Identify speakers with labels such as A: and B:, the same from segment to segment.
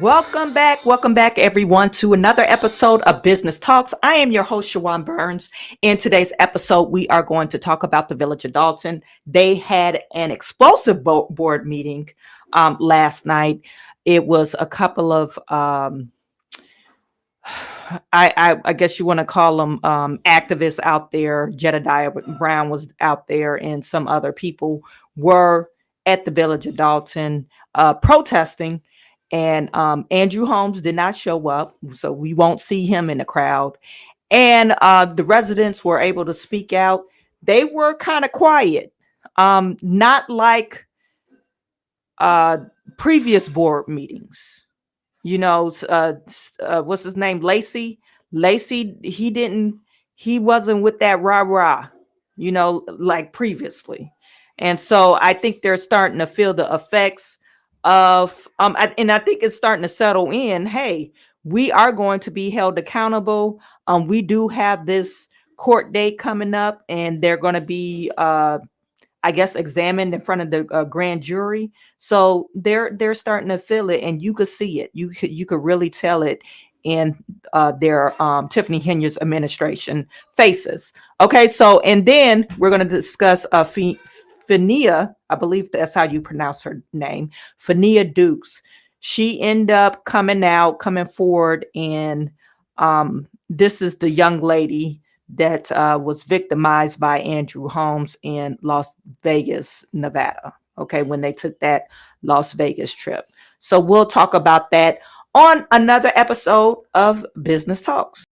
A: Welcome back, everyone, to another episode of Business Talks. I am your host, Chawanne Burns. In today's episode, we are going to talk about the Village of Dalton. They had an explosive board meeting last night. It was a couple of, I guess you want to call them activists out there. Jedediah Brown was out there, and some other people were at the Village of Dalton protesting. And Andrew Holmes did not show up, so we won't see him in the crowd. And the residents were able to speak out. They were kind of quiet, not like previous board meetings. You know, what's his name? Lacey, he wasn't with that rah-rah, like previously. And so I think they're starting to feel the effects of, and I think it's starting to settle in. Hey, we are going to be held accountable. We do have this court date coming up, and they're going to be, I guess, examined in front of the grand jury. So they're starting to feel it, and you could see it. You could really tell it in their Tiffany Henyard's administration faces. Okay, so and then we're going to discuss Fania, I believe that's how you pronounce her name, Fania Dukes. She ended up coming forward, and this is the young lady that was victimized by Andrew Holmes in Las Vegas, Nevada. Okay, when they took that Las Vegas trip. So we'll talk about that on another episode of Business Talks.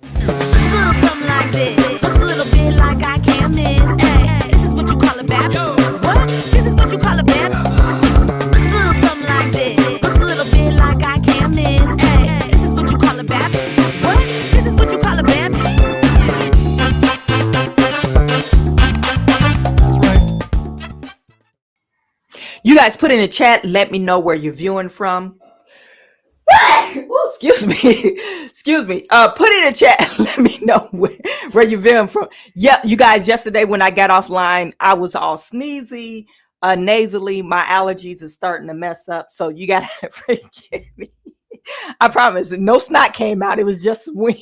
B: Something like this. Looks a little bit like I can't miss. Hey, this is what you call a bap. What? This is what you call a bap. Something like this. Looks a little bit like I can't miss. Hey, this is what you call a bap. What? This is what you call a bap.
A: You guys put in the chat. Let me know where you're viewing from. Excuse me. Put in the chat. Let me know where you're viewing from. Yeah, you guys. Yesterday when I got offline, I was all sneezy, nasally. My allergies are starting to mess up, so you gotta forgive me. I promise. No snot came out. It was just wind.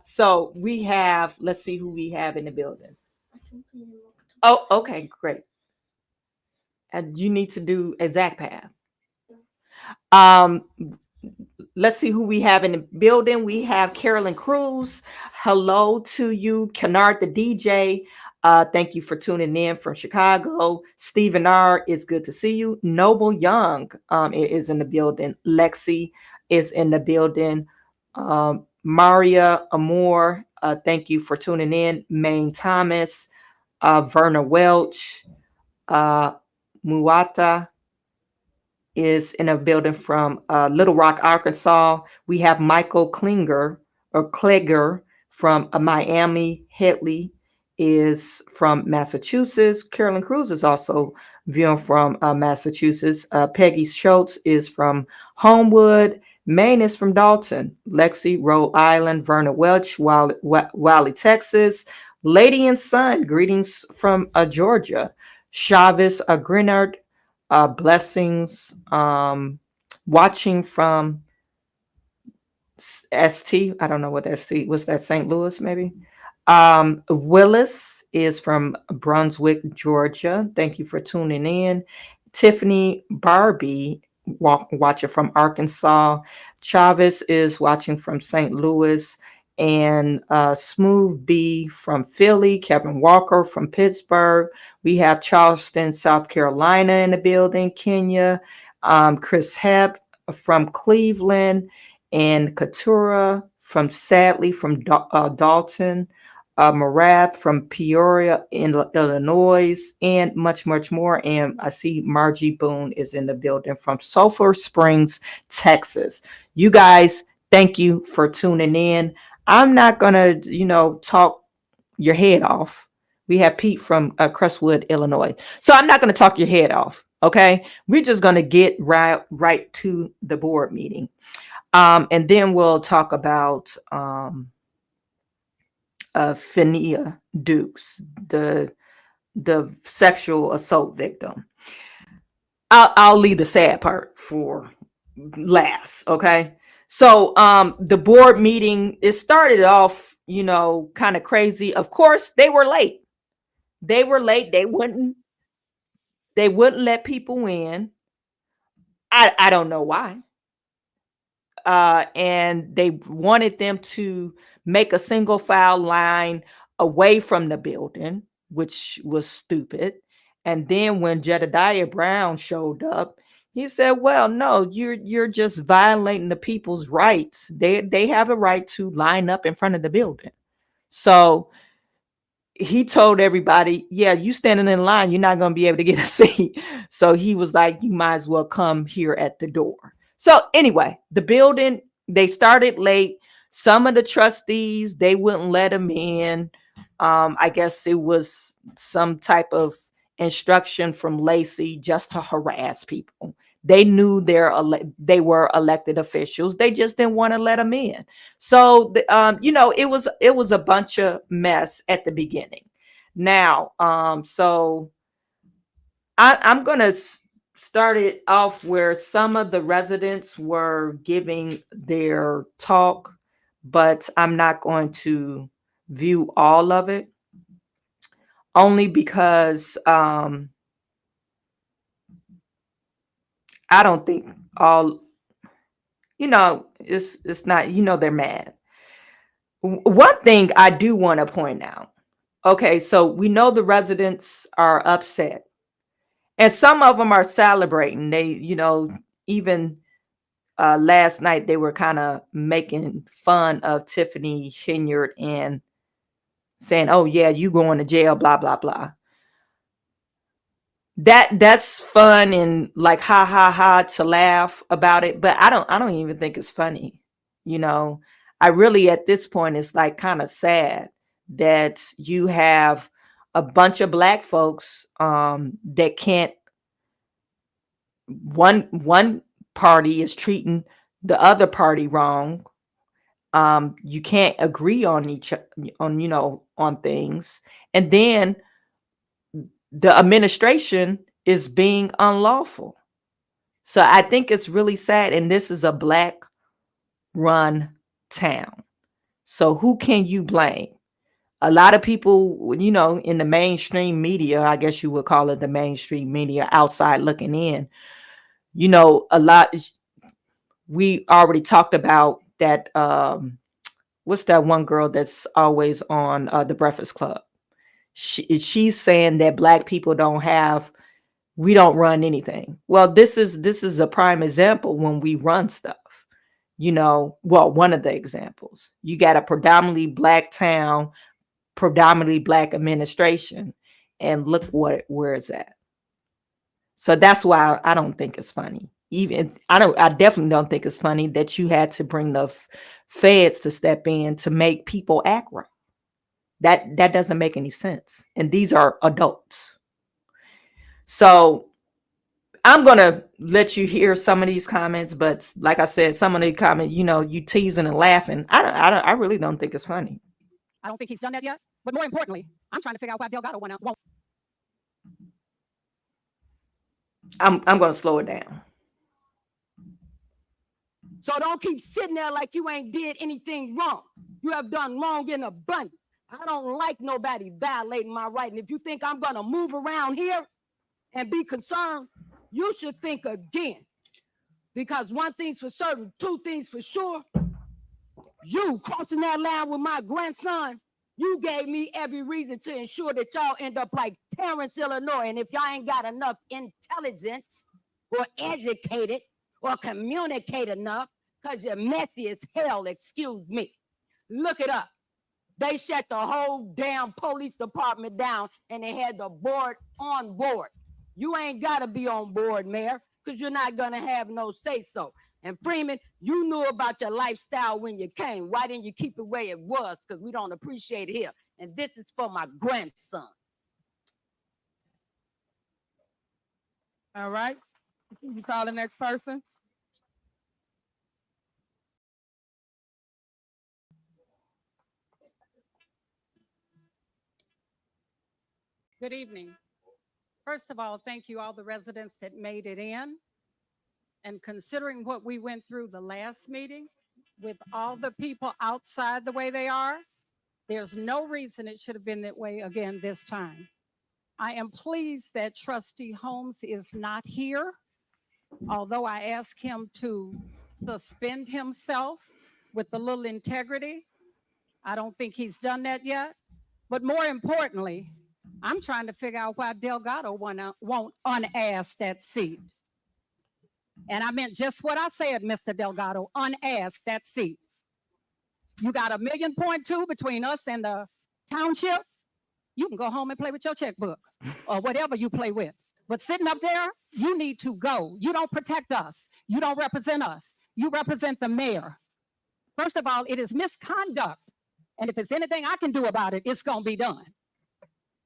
A: So we have. Let's see who we have in the building. Oh, okay, great. And you need to do exact path. Let's see who we have in the building. We have Carolyn Cruz. Hello to you. Kennard, the DJ. Thank you for tuning in from Chicago. Stephen R. It's good to see you. Noble Young is in the building. Lexi is in the building. Maria Amore, thank you for tuning in. Maine Thomas, Verna Welch, Muata is in a building from Little Rock, Arkansas. We have Michael Klinger from Miami. Headley is from Massachusetts. Carolyn Cruz is also viewing from Massachusetts. Peggy Schultz is from Homewood. Maine is from Dalton. Lexi, Rhode Island. Verna Welch, Wally, Texas. Lady and Son, greetings from Georgia. Chavez Grenard, blessings, watching from ST. I don't know what ST was. That St. Louis, maybe. Willis is from Brunswick, Georgia. Thank you for tuning in. Tiffany Barbie watching from Arkansas. Chavez is watching from St. Louis. And Smooth B from Philly, Kevin Walker from Pittsburgh. We have Charleston, South Carolina in the building, Kenya. Chris Hepp from Cleveland, and Katura from Dalton. Marath from Peoria in Illinois, and much, much more. And I see Margie Boone is in the building from Sulphur Springs, Texas. You guys, thank you for tuning in. I'm not going to, talk your head off. We have Pete from Crestwood, Illinois. So I'm not going to talk your head off. Okay. We're just going to get right to the board meeting. And then we'll talk about Fania Dukes, the sexual assault victim. I'll leave the sad part for last. Okay. So the board meeting, it started off, kind of crazy. Of course, they were late. They were late. They wouldn't let people in. I don't know why. And they wanted them to make a single file line away from the building, which was stupid. And then when Jedediah Brown showed up, he said, "Well, no, you're just violating the people's rights. They have a right to line up in front of the building." So he told everybody, "Yeah, you standing in line, you're not going to be able to get a seat." So he was like, "You might as well come here at the door." So anyway, the building, they started late. Some of the trustees, they wouldn't let them in. I guess it was some type of instruction from Lacey just to harass people. They knew they were elected officials. They just didn't want to let them in. So it was a bunch of mess at the beginning. Now, so I'm gonna start it off where some of the residents were giving their talk, but I'm not going to view all of it, only because I don't think all, it's not, they're mad. One thing I do want to point out. Okay, so we know the residents are upset, and some of them are celebrating. They, even last night they were kind of making fun of Tiffany Henyard and saying, "Oh yeah, you going to jail," blah blah blah. That's fun and like ha ha ha to laugh about it, but I don't even think it's funny. You know, I really at this point it's like kind of sad that you have a bunch of black folks that can't, one party is treating the other party wrong. You can't agree on on things, and then the administration is being unlawful. So I think it's really sad, and this is a black run town. So who can you blame? A lot of people, in the mainstream media, I guess you would call it the mainstream media, outside looking in, a lot. We already talked about that. What's that one girl that's always on the Breakfast Club? She's saying that black people we don't run anything. Well, this is a prime example when we run stuff. Well, one of the examples. You got a predominantly black town, predominantly black administration, and look where it's at. So that's why I don't think it's funny. Even I definitely don't think it's funny that you had to bring the feds to step in to make people act right. That doesn't make any sense. And these are adults. So I'm gonna let you hear some of these comments, but like I said, some of the comments, you teasing and laughing. I really don't think it's funny.
C: I don't think he's done that yet. But more importantly, I'm trying to figure out why Delgado won't.
A: I'm gonna slow it down.
C: So don't keep sitting there like you ain't did anything wrong. You have done wrong in abundance. I don't like nobody violating my right. And if you think I'm gonna move around here and be concerned, you should think again. Because one thing's for certain, two things for sure. You crossing that line with my grandson, you gave me every reason to ensure that y'all end up like Terrence, Illinois. And if y'all ain't got enough intelligence or educated or communicate enough, because you're messy as hell, excuse me. Look it up. They shut the whole damn police department down and they had the board on board. You ain't got to be on board, Mayor, because you're not going to have no say-so. And Freeman, you knew about your lifestyle when you came. Why didn't you keep it where it was? Because we don't appreciate it here. And this is for my grandson.
D: All right. You call the next person. Good evening.
C: First of all, thank you all the residents that made it in. And considering what we went through the last meeting with all the people outside the way they are, there's no reason it should have been that way again this time. I am pleased that Trustee Holmes is not here, although I asked him to suspend himself with a little integrity. I don't think he's done that yet. But more importantly, I'm trying to figure out why Delgado won't unask that seat. And I meant just what I said, Mr. Delgado, unask that seat. You got $1.2 million between us and the township. You can go home and play with your checkbook or whatever you play with. But sitting up there, you need to go. You don't protect us. You don't represent us. You represent the mayor. First of all, it is misconduct. And if there's anything I can do about it, it's going to be done.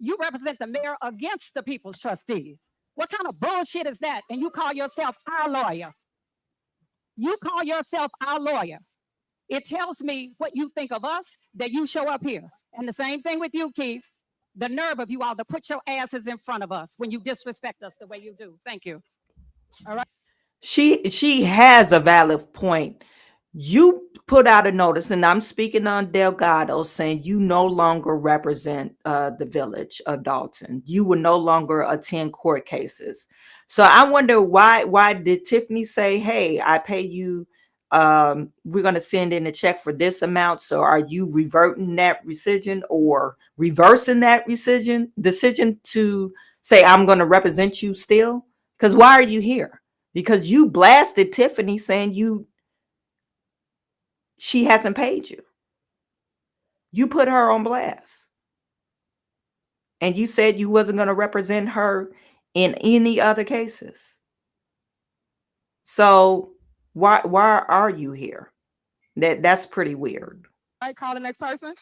C: You represent the mayor against the people's trustees. What kind of bullshit is that? And you call yourself our lawyer. You call yourself our lawyer. It tells me what you think of us, that you show up here. And the same thing with you, Keith. The nerve of you all to put your asses in front of us when you disrespect us the way you do. Thank you. All right.
A: She has a valid point. You put out a notice, and I'm speaking on Delgado, saying you no longer represent the village of Dalton. You will no longer attend court cases. So I wonder why did Tiffany say, hey, I pay you, we're going to send in a check for this amount. So are you reverting that rescission or reversing that decision to say, I'm going to represent you still? Because why are you here? Because you blasted Tiffany saying she hasn't paid you. You put her on blast. And you said you wasn't going to represent her in any other cases. So why are you here? That's pretty weird.
D: All right, call the next person.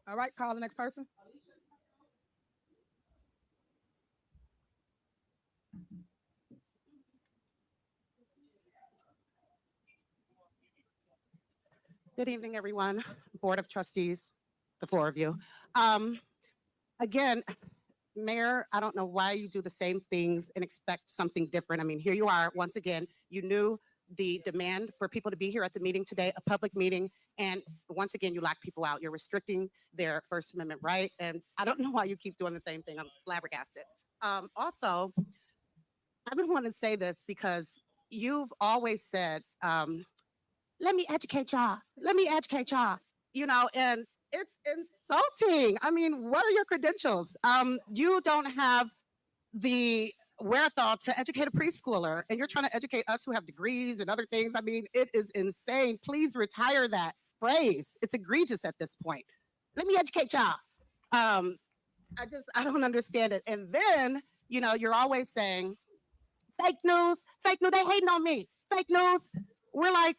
D: All right, call the next person.
E: Good evening, everyone. Board of Trustees, the four of you. Again, Mayor, I don't know why you do the same things and expect something different. I mean, here you are, once again, you knew the demand for people to be here at the meeting today, a public meeting, and once again, you lock people out. You're restricting their First Amendment right, and I don't know why you keep doing the same thing. I'm flabbergasted. Also, I would want to say this because you've always said, let me educate y'all. Let me educate y'all. You know, and it's insulting. I mean, what are your credentials? You don't have the wherewithal to educate a preschooler, and you're trying to educate us who have degrees and other things. I mean, it is insane. Please retire that phrase. It's egregious at this point. Let me educate y'all. I don't understand it. And then, you know, you're always saying, fake news, they hating on me, fake news. We're like,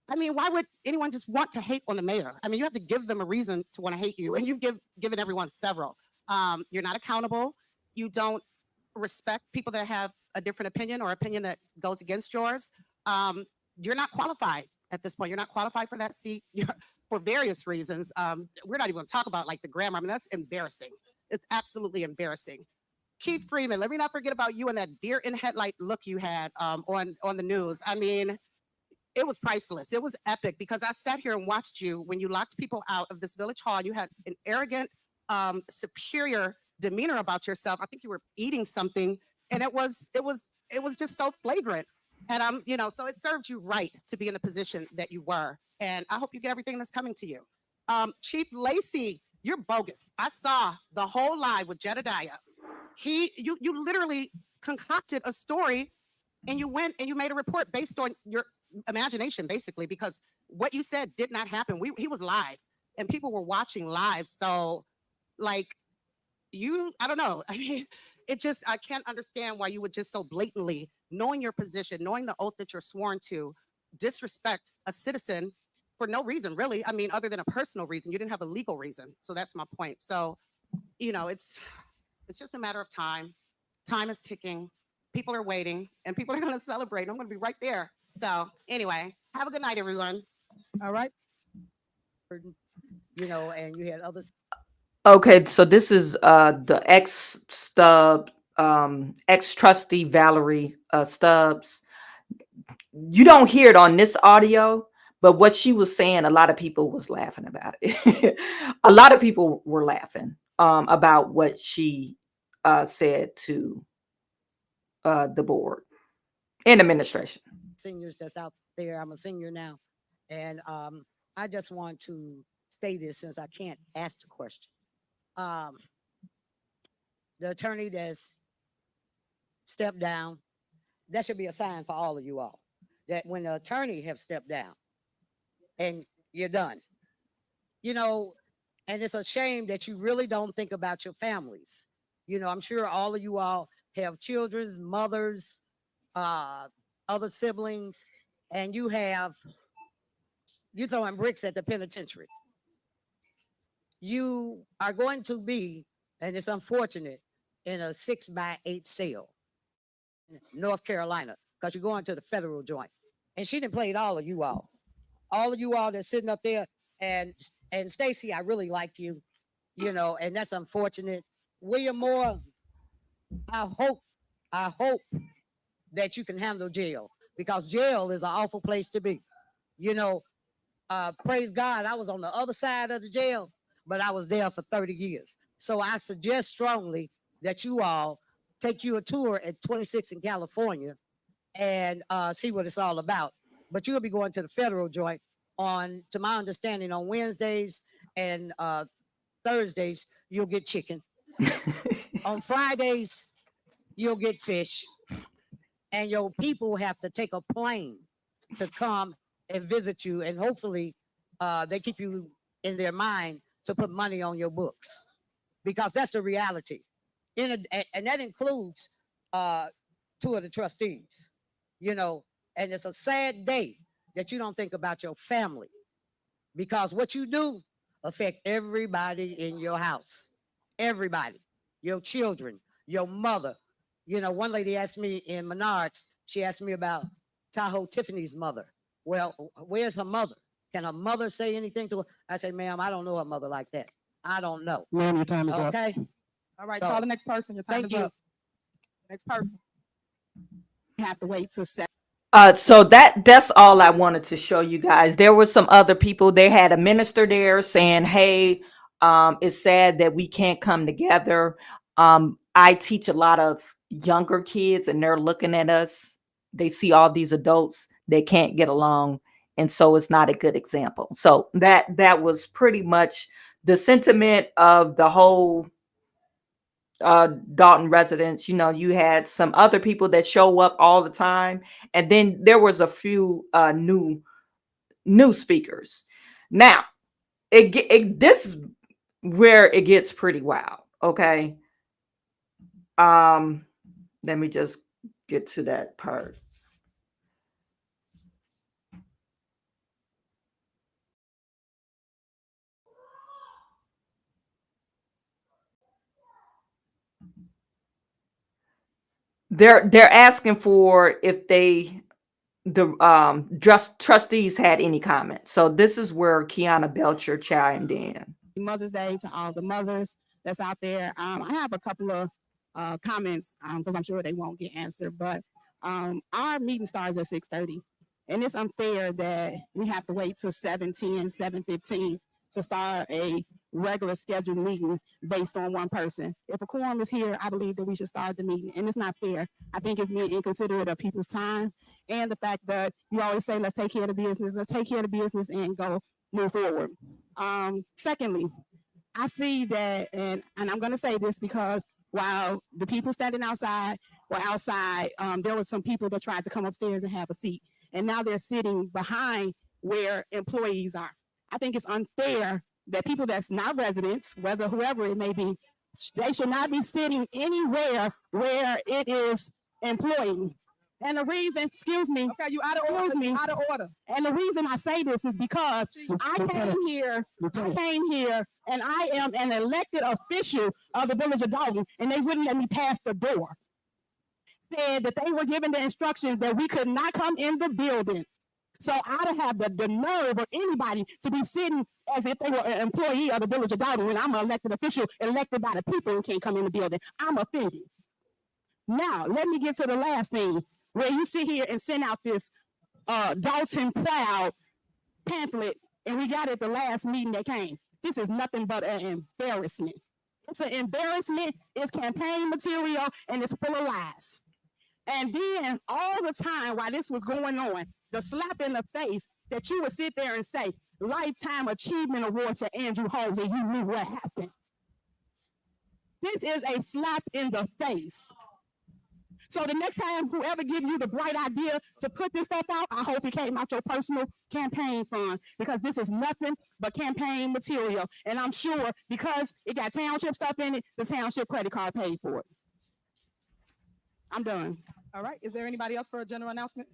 E: I mean, why would anyone just want to hate on the mayor? I mean, you have to give them a reason to want to hate you, and you've given everyone several. You're not accountable. You don't respect people that have a different opinion or opinion that goes against yours. You're not qualified at this point. You're not qualified for that seat for various reasons. We're not even going to talk about like the grammar. I mean, that's embarrassing. It's absolutely embarrassing. Keith Freeman, let me not forget about you and that deer in headlight look you had on the news. I mean, it was priceless. It was epic because I sat here and watched you when you locked people out of this village hall. You had an arrogant, superior demeanor about yourself. I think you were eating something, and it was just so flagrant. And you know, so it served you right to be in the position that you were. And I hope you get everything that's coming to you. Chief Lacey, you're bogus. I saw the whole live with Jedediah. You literally concocted a story, and you went and you made a report based on your imagination, basically, because what you said did not happen. He was live, and people were watching live. So, like, I don't know. I mean, I can't understand why you would just so blatantly, knowing your position, knowing the oath that you're sworn to, disrespect a citizen for no reason, really. I mean, other than a personal reason. You didn't have a legal reason. So that's my point. So, you know, it's just a matter of time. Time is ticking. People are waiting, and people are going to celebrate. I'm going to be right there. So anyway, have a good night, everyone.
D: All right.
F: You know, and you had others.
A: Okay, so this is the ex trustee Valerie Stubbs. You don't hear it on this audio, but what she was saying, a lot of people was laughing about it. A lot of people were laughing about what she said to the board and administration.
F: Seniors that's out there. I'm a senior now. And I just want to say this since I can't ask the question. The attorney that's stepped down, that should be a sign for all of you all. That when the attorney have stepped down and you're done, you know, and it's a shame that you really don't think about your families. You know, I'm sure all of you all have children, mothers, other siblings, and you're throwing bricks at the penitentiary. You are going to be, and it's unfortunate, in a 6x8 cell in North Carolina, because you're going to the federal joint. And she didn't play it all of you all. All of you all that's sitting up there, and Stacy, I really like you, you know, and that's unfortunate. William Moore, I hope that you can handle jail, because jail is an awful place to be. You know, praise God, I was on the other side of the jail, but I was there for 30 years. So I suggest strongly that you all take you a tour at 26 in California and see what it's all about. But you'll be going to the federal joint on, to my understanding, on Wednesdays and Thursdays, you'll get chicken. On Fridays, you'll get fish. And your people have to take a plane to come and visit you. And hopefully they keep you in their mind to put money on your books, because that's the reality. And that includes 2 of the trustees, you know, and it's a sad day that you don't think about your family, because what you do affect everybody in your house, everybody, your children, your mother. You know, one lady asked me in Menards, she asked me about Tahoe Tiffany's mother. Well, where's her mother? Can her mother say anything to her? I say, ma'am, I don't know her mother like that. I don't know.
D: Ma'am, your time is up.
F: Okay.
D: All right,
F: So,
D: call the next person. Your time
F: thank
D: is
F: you.
D: up. Next person.
E: Have to wait till
A: So that's all I wanted to show you guys. There were some other people. They had a minister there saying, hey, it's sad that we can't come together. I teach a lot of younger kids and they're looking at us. They see all these adults, they can't get along. And so it's not a good example. So that was pretty much the sentiment of the whole Dalton residents. You know, you had some other people that show up all the time, and then there was a few new speakers. Now, this is where it gets pretty wild. Okay, let me just get to that part. They're asking for if the trustees had any comment. So this is where Kiana Belcher chimed in.
G: Mother's Day to all the mothers that's out there. I have a couple of comments because I'm sure they won't get answered, but our meeting starts at 6:30, and it's unfair that we have to wait till 7:10, 7:15 to start a regular scheduled meeting based on one person. If a quorum is here, I believe that we should start the meeting, and it's not fair. I think it's being inconsiderate of people's time and the fact that you always say, let's take care of the business, and go move forward. Secondly, I see that, and I'm going to say this because while the people standing outside were outside, there were some people that tried to come upstairs and have a seat, and now they're sitting behind where employees are. I think it's unfair that people that's not residents, whether whoever it may be, they should not be sitting anywhere where it is employee. And the reason, excuse me.
D: Okay, you out of order. Out of order.
G: And the reason I say this is because I came here and I am an elected official of the village of Dalton, and they wouldn't let me pass the door. Said that they were given the instructions that we could not come in the building. So I don't have the nerve of anybody to be sitting as if they were an employee of the village of Dalton when I'm an elected official elected by the people who can't come in the building. I'm offended. Now, let me get to the last thing where you sit here and send out this Dalton Proud pamphlet, and we got it the last meeting that came. This is nothing but an embarrassment. It's an embarrassment. It's campaign material, and it's full of lies. And then all the time while this was going on, the slap in the face that you would sit there and say, Lifetime Achievement Award to Andrew Holmes, and you knew what happened. This is a slap in the face. So the next time whoever gives you the bright idea to put this stuff out, I hope it came out your personal campaign fund, because this is nothing but campaign material. And I'm sure because it got township stuff in it, the township credit card paid for it. I'm done.
D: All right. Is there anybody else for a general announcement?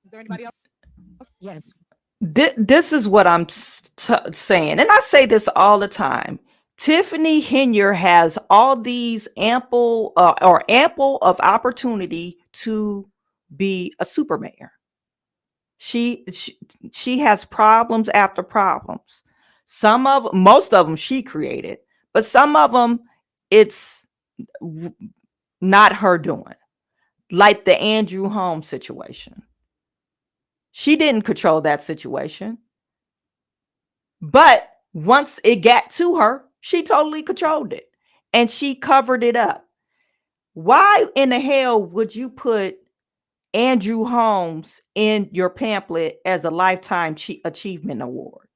D: Is there anybody else?
F: Yes.
A: This is what I'm saying, and I say this all the time. Tiffany Henier has all these ample of opportunity to be a super mayor. She has problems after problems. Most of them she created, but some of them it's not her doing. Like the Andrew Holmes situation. She didn't control that situation. But once it got to her, she totally controlled it. And she covered it up. Why in the hell would you put Andrew Holmes in your pamphlet as a Lifetime Achievement Award?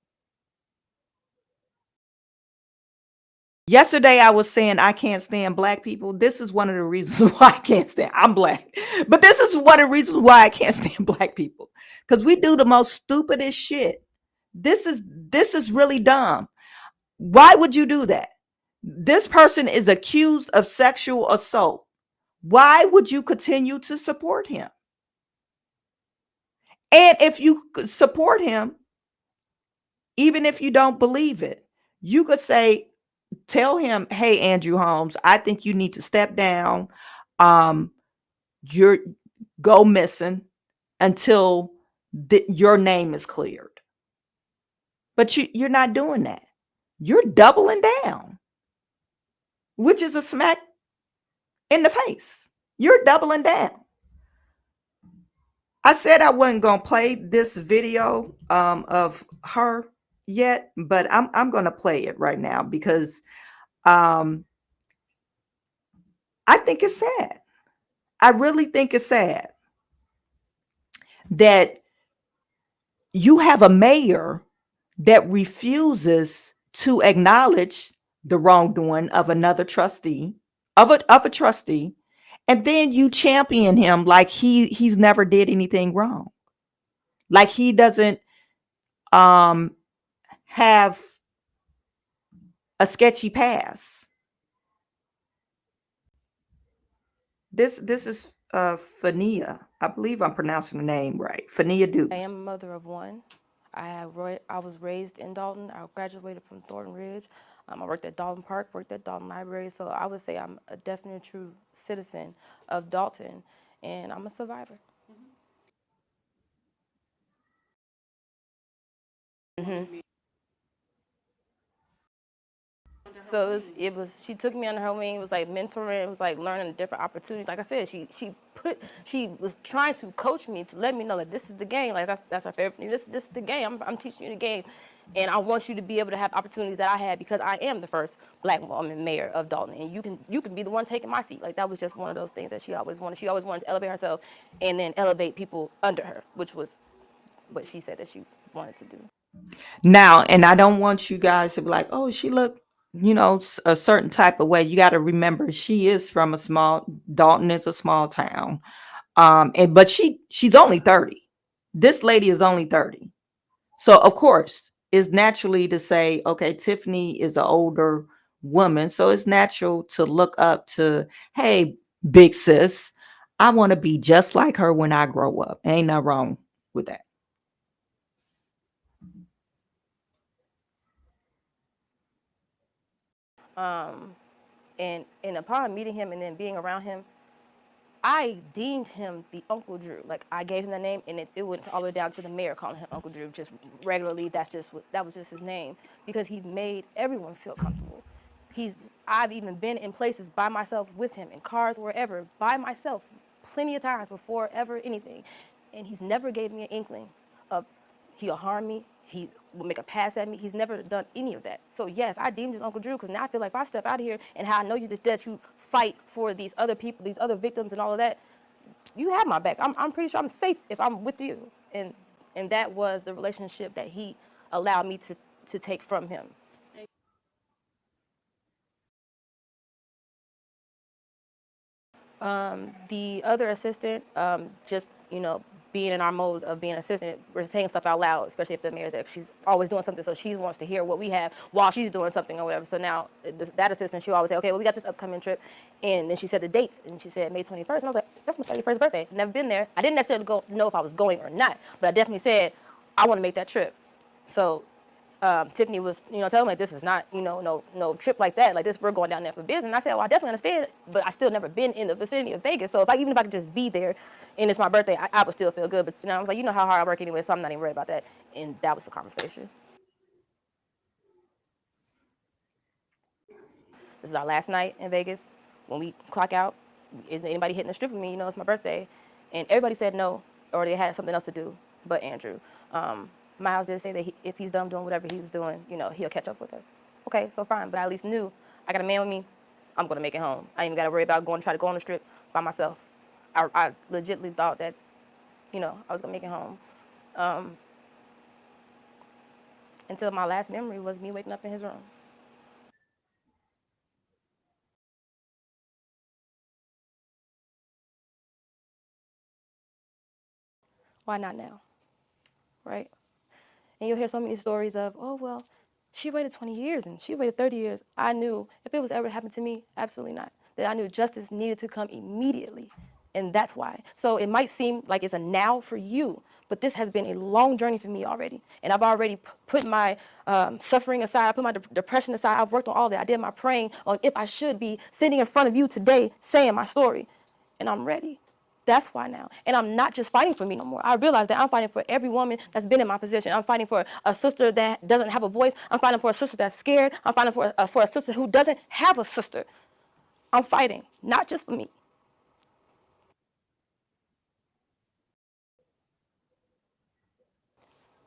A: Yesterday, I was saying I can't stand Black people. This is one of the reasons why I can't stand. I'm Black, but this is one of the reasons why I can't stand Black people, because we do the most stupidest shit. This is really dumb. Why would you do that? This person is accused of sexual assault. Why would you continue to support him? And if you support him, even if you don't believe it, you could say, tell him, hey, Andrew Holmes, I think you need to step down. You're go missing until your name is cleared. But you're not doing that. You're doubling down, which is a smack in the face. You're doubling down. I said I wasn't going to play this video of her yet, but I'm going to play it right now because I think it's sad. I really think it's sad that you have a mayor that refuses to acknowledge the wrongdoing of another trustee, of a trustee, and then you champion him like he's never did anything wrong. Like he doesn't have a sketchy past. This is Fania. I believe I'm pronouncing the name right. Fania Dukes.
H: I am a mother of one. I was raised in Dalton. I graduated from Thornton Ridge. I worked at Dalton Park, worked at Dalton Library. So I would say I'm a definite true citizen of Dalton, and I'm a survivor. Mm-hmm. So she took me under her wing. It was like mentoring. It was like learning different opportunities. Like I said, she was trying to coach me to let me know that this is the game. Like that's her favorite thing. This is the game. I'm teaching you the game, and I want you to be able to have opportunities that I had because I am the first Black woman mayor of Dalton, and you can be the one taking my seat. Like that was just one of those things that she always wanted. She always wanted to elevate herself, and then elevate people under her, which was what she said that she wanted to do.
A: Now, and I don't want you guys to be like, oh, she looked, a certain type of way. You got to remember she is from Dalton is a small town. But she's only 30. This lady is only 30. So of course it's naturally to say, okay, Tiffany is an older woman. So it's natural to look up to, hey, big sis, I want to be just like her when I grow up. Ain't nothing wrong with that.
H: And upon meeting him and then being around him, I deemed him the Uncle Drew. Like, I gave him that name, and it went all the way down to the mayor calling him Uncle Drew, just regularly. That was just his name, because he made everyone feel comfortable. I've even been in places by myself with him, in cars, wherever, by myself, plenty of times before ever anything. And he's never gave me an inkling of he'll harm me, he will make a pass at me. He's never done any of that. So yes, I deemed his Uncle Drew, because now I feel like if I step out of here and how I know that you fight for these other people, these other victims and all of that, you have my back. I'm pretty sure I'm safe if I'm with you. And that was the relationship that he allowed me to take from him. The other assistant, just, being in our modes of being an assistant, we're saying stuff out loud, especially if the mayor's there. She's always doing something, so she wants to hear what we have while she's doing something or whatever. So now that assistant, she'll always say, okay, well, we got this upcoming trip. And then she said the dates, and she said May 21st. And I was like, that's my 31st birthday. Never been there. I didn't necessarily know if I was going or not, but I definitely said, I want to make that trip. So Tiffany was, telling me, like, this is not, no trip like that. Like this, we're going down there for business. And I said, well, I definitely understand, but I still never been in the vicinity of Vegas. So even if I could just be there and it's my birthday, I would still feel good. But I was like, how hard I work anyway, so I'm not even worried about that. And that was the conversation. This is our last night in Vegas. When we clock out, is anybody hitting the strip with me? It's my birthday. And everybody said no, or they had something else to do, but Andrew. Miles did say that if he's done doing whatever he was doing, he'll catch up with us. Okay, so fine, but I at least knew I got a man with me, I'm gonna make it home. I ain't even gotta worry about try to go on the strip by myself. I legitimately thought that, I was gonna make it home. Until my last memory was me waking up in his room. Why not now, right? And you'll hear so many stories of, oh, well, she waited 20 years and she waited 30 years. I knew if it was ever happened to me, absolutely not. That I knew justice needed to come immediately. And that's why. So it might seem like it's a now for you, but this has been a long journey for me already. And I've already put my suffering aside. I put my depression aside. I've worked on all that. I did my praying on if I should be sitting in front of you today saying my story. And I'm ready. That's why now. And I'm not just fighting for me no more. I realize that I'm fighting for every woman that's been in my position. I'm fighting for a sister that doesn't have a voice. I'm fighting for a sister that's scared. I'm fighting for a sister who doesn't have a sister. I'm fighting, not just for me.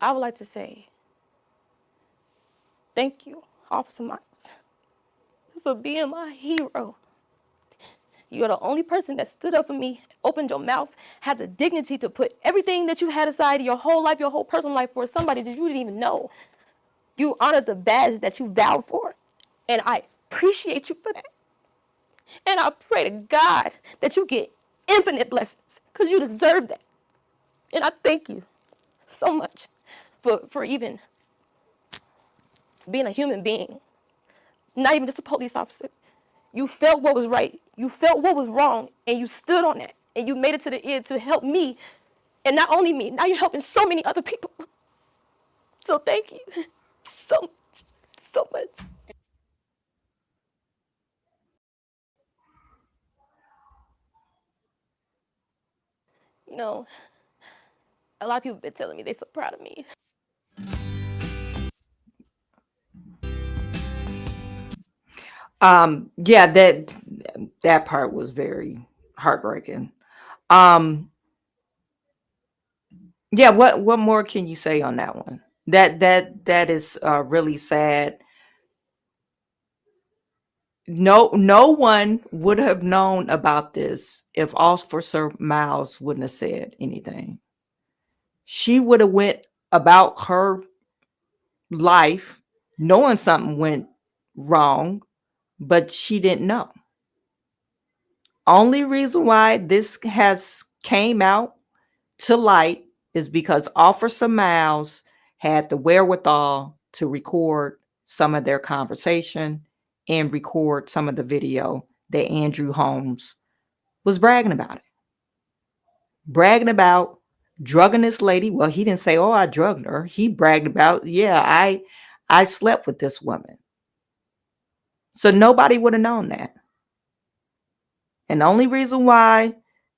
H: I would like to say thank you, Officer Miles, for being my hero. You're the only person that stood up for me, opened your mouth, had the dignity to put everything that you had aside, your whole life, your whole personal life, for somebody that you didn't even know. You honored the badge that you vowed for, and I appreciate you for that. And I pray to God that you get infinite blessings, because you deserve that. And I thank you so much for even being a human being, not even just a police officer. You felt what was right. You felt what was wrong, and you stood on that, and you made it to the end to help me, and not only me, now you're helping so many other people. So thank you so much, so much. A lot of people have been telling me they're so proud of me.
A: Yeah, that part was very heartbreaking. Yeah, what more can you say on that one? That is really sad. No one would have known about this if Officer Miles wouldn't have said anything. She would have went about her life knowing something went wrong, but she didn't know. Only reason why this has came out to light is because Officer Miles had the wherewithal to record some of their conversation and record some of the video that Andrew Holmes was bragging about it. Bragging about drugging this lady. Well, he didn't say, oh, I drugged her. He bragged about, yeah, I slept with this woman. So nobody would have known that. And the only reason why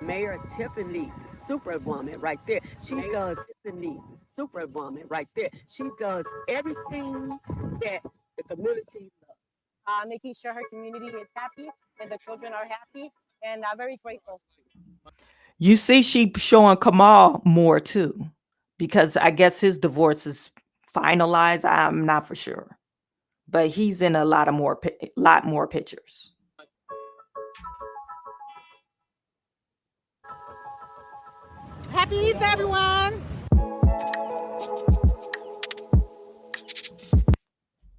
I: Mayor Tiffany, superwoman right there. She does Tiffany, superwoman right there. She does everything that the community loves.
J: Making sure her community is happy and the children are happy, and I'm very grateful.
A: You see, she showing Kamal more too, because I guess his divorce is finalized. I'm not for sure, but he's in a lot more pictures.
K: Happy Easter, everyone.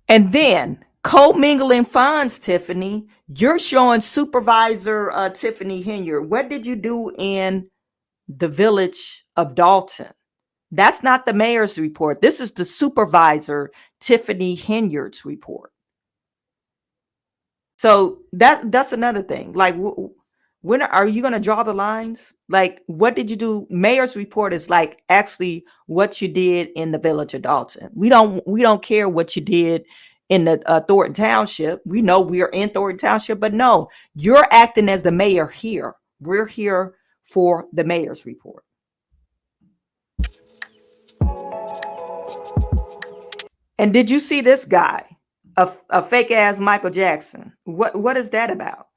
A: And then co-mingling funds, Tiffany. You're showing Supervisor Tiffany Henyard. What did you do in the village of Dalton? That's not the mayor's report. This is the Supervisor Tiffany Henyard's report. So that's another thing. Like, when are you going to draw the lines? Like, what did you do? Mayor's report is like actually what you did in the village of Dalton. We don't care what you did in the Thornton Township. We know we are in Thornton Township, but no, you're acting as the mayor here. We're here for the mayor's report. And did you see this guy, a fake ass Michael Jackson? What is that about?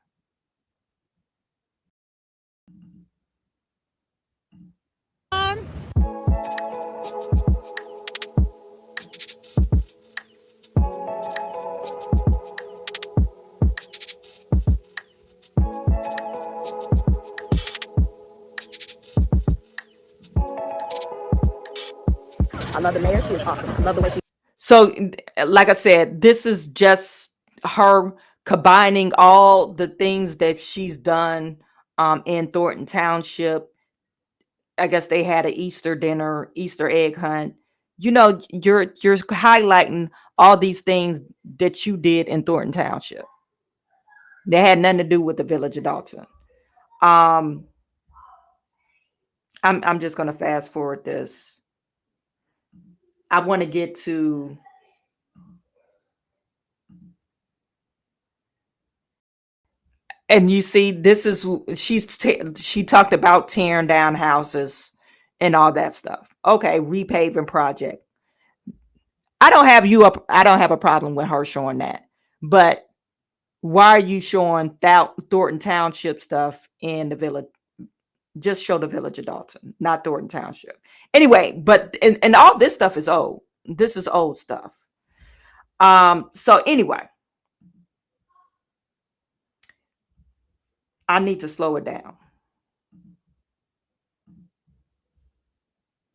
I: I love the mayor. She is awesome. I love the way she.
A: So, like I said, this is just her combining all the things that she's done in Thornton Township. I guess they had an Easter dinner, Easter egg hunt. You know, you're highlighting all these things that you did in Thornton Township. They had nothing to do with the village of Dalton. I'm just gonna fast forward this. I want to get to and you see this is she talked about tearing down houses and all that stuff. Okay, repaving project. I don't have a problem with her showing that. But why are you showing Thornton Township stuff in the village? Just show the village of Dalton, not Thornton Township. Anyway, but and all this stuff is old. This is old stuff. So anyway, I need to slow it down.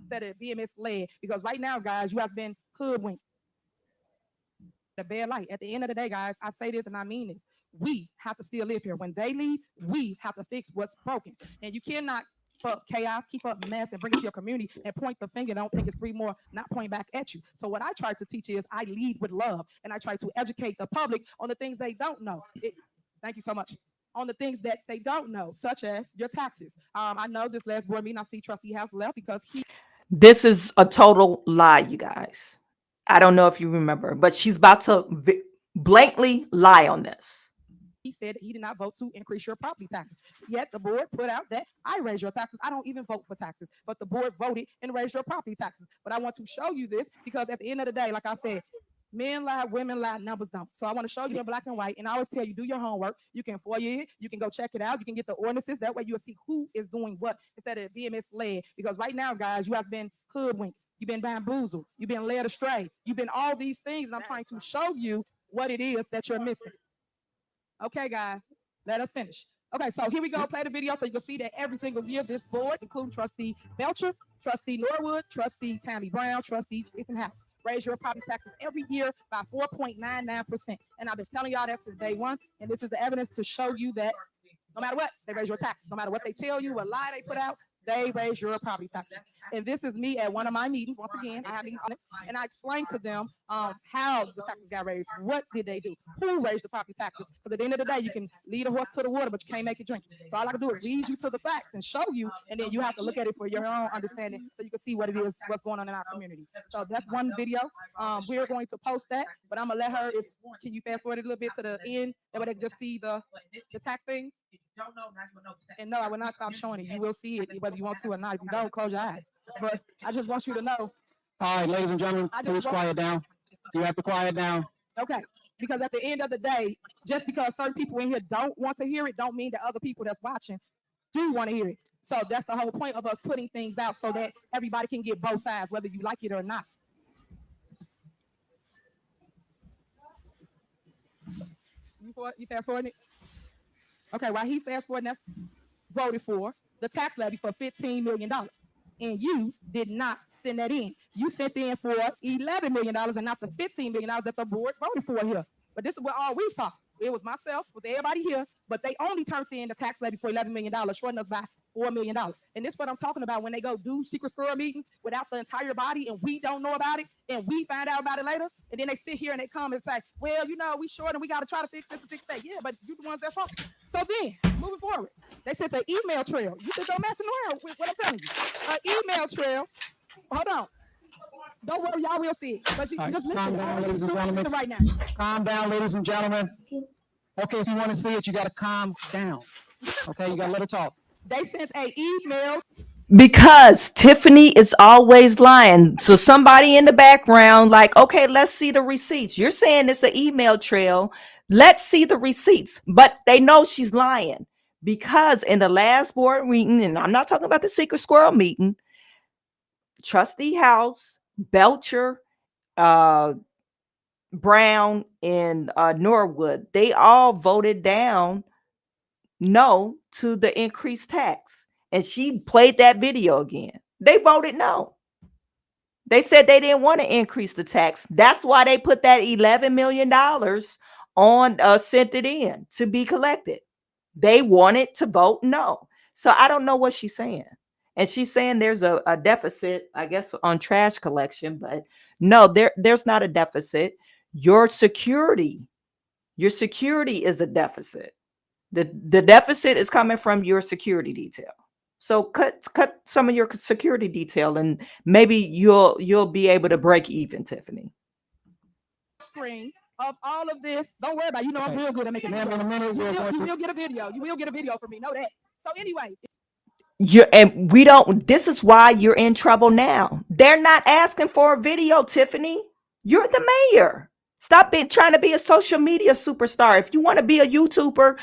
D: That it being misled, because right now, guys, you have been hoodwinked. The bad light. At the end of the day, guys, I say this and I mean this. We have to still live here. When they leave, we have to fix what's broken. And you cannot keep up chaos, keep up mess, and bring it to your community and point the finger. Don't think it's three more, not point back at you. So what I try to teach is I lead with love, and I try to educate the public on the things they don't know. Thank you so much. On the things that they don't know, such as your taxes. I know this last board meeting, I see Trustee House left because
A: This is a total lie, you guys. I don't know if you remember, but she's about to blankly lie on this.
D: He said that he did not vote to increase your property taxes. Yet the board put out that I raise your taxes. I don't even vote for taxes, but the board voted and raised your property taxes. But I want to show you this because at the end of the day, like I said, men lie, women lie, numbers don't. So I want to show you in black and white. And I always tell you, do your homework. You can FOIA it. You can go check it out. You can get the ordinances. That way you'll see who is doing what instead of being misled. Because right now, guys, you have been hoodwinked. You've been bamboozled. You've been led astray. You've been all these things. And I'm trying to show you what it is that you're missing. Okay, guys, let us finish. Okay, so here we go. Play the video so you can see that every single year this board, including Trustee Belcher, Trustee Norwood, Trustee Tammy Brown, Trustee Jason House, raise your property taxes every year by 4.99%. And I've been telling y'all that since day one. And this is the evidence to show you that no matter what, they raise your taxes. No matter what they tell you, what lie they put out, they raise your property taxes. And this is me at one of my meetings. Once again, I have meetings on it, and I explained to them how the taxes got raised. What did they do? Who raised the property taxes? Because at the end of the day, you can lead a horse to the water, but you can't make it drink it. So all I can do is lead you to the facts and show you, and then you have to look at it for your own understanding so you can see what it is, what's going on in our community. So that's one video. We're going to post that, but I'm going to let her, can you fast forward a little bit to the end? That way they can just see the tax thing? And no, I will not stop showing it. You will see it whether you want to or not. If you don't, close your eyes. But I just want you to know.
L: All right, ladies and gentlemen, please quiet down. You have to quiet down.
D: Okay, because at the end of the day, just because certain people in here don't want to hear it, don't mean that other people that's watching do want to hear it. So that's the whole point of us putting things out so that everybody can get both sides, whether you like it or not. You fast forwarding it? Okay, while he's fast forwarding that, voted for the tax levy for $15 million. And you did not send that in. You sent in for $11 million and not the $15 million that the board voted for here. But this is what all we saw. It was myself, was everybody here, but they only turned in the tax levy for $11 million, shorting us by $4 million. And this is what I'm talking about when they go do secret squirrel meetings without the entire body and we don't know about it and we find out about it later. And then they sit here and they come and say, well, you know, we short and we got to try to fix this and fix that. Yeah, but you the ones that fault. So then, moving forward, they sent the email trail. You just don't messing around with what I'm telling you. An email trail. Hold on. Don't worry, y'all will see it. But you
L: All right,
D: just
L: calm
D: listen.
L: down, ladies and gentlemen.
D: Right now.
L: Calm down, ladies and gentlemen. Okay, if you want to see it, you got to calm down. Okay, you got to let her talk.
D: They sent an email.
A: Because Tiffany is always lying. So somebody in the background, like, okay, let's see the receipts. You're saying it's an email trail. Let's see the receipts. But they know she's lying because in the last board meeting, and I'm not talking about the secret squirrel meeting, Trustee House, Belcher, Brown, and Norwood, they all voted down no to the increased tax. And she played that video again. They voted no. They said they didn't want to increase the tax. That's why they put that $11 million on, sent it in to be collected. They wanted to vote no. So I don't know what she's saying. And she's saying there's a deficit, I guess, on trash collection, but no, there's not a deficit. Your security is a deficit. The deficit is coming from your security detail. So cut some of your security detail and maybe you'll be able to break even, Tiffany.
D: Screen of all of this. Don't worry about it. You know I'm real good at making videos.
L: In a minute,
D: You
L: we're going
D: will get a video. You will get a video from me. Know that. So anyway.
A: This is why you're in trouble now. They're not asking for a video, Tiffany. You're the mayor. Stop trying to be a social media superstar. If you want to be a YouTuber,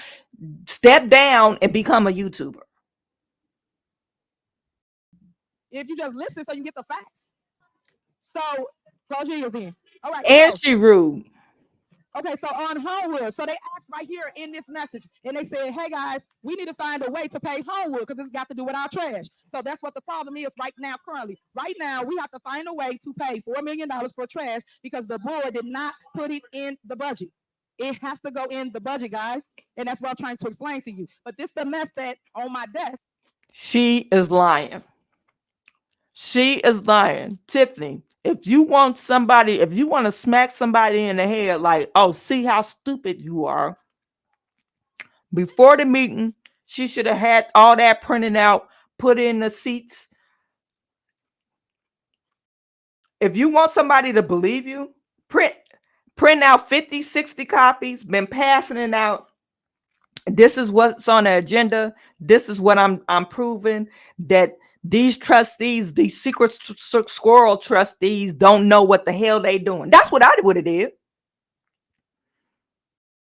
A: step down and become a YouTuber.
D: If you just listen so you get the facts. So close your ears then. All right.
A: And she rude.
D: Okay, so on Homewood, so they asked right here in this message, and they said, hey guys, we need to find a way to pay Homewood because it's got to do with our trash. So that's what the problem is right now, currently. Right now, we have to find a way to pay $4 million for trash because the board did not put it in the budget. It has to go in the budget, guys, and that's what I'm trying to explain to you. But this the mess that's on my desk.
A: She is lying. She is lying. Tiffany, if you want to smack somebody in the head like, oh, see how stupid you are, before the meeting, she should have had all that printed out, put in the seats. If you want somebody to believe you, print out 50, 60 copies, been passing it out. This is what's on the agenda. This is what I'm proving that these trustees, these secret squirrel trustees, don't know what the hell they doing. That's what I would have did.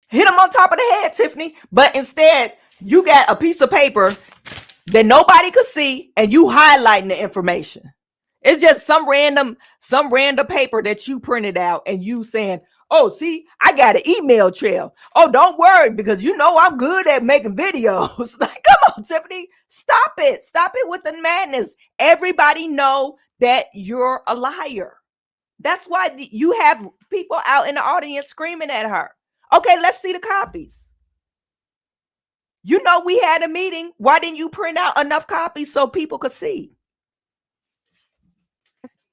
A: Hit them on top of the head, Tiffany. But instead, you got a piece of paper that nobody could see, and you highlighting the information. It's just some random paper that you printed out, and you saying, oh, see, I got an email trail. Oh, don't worry, because you know I'm good at making videos. Like, come on, Tiffany. Stop it. Stop it with the madness. Everybody know that you're a liar. That's why you have people out in the audience screaming at her. Okay, let's see the copies. You know we had a meeting. Why didn't you print out enough copies so people could see?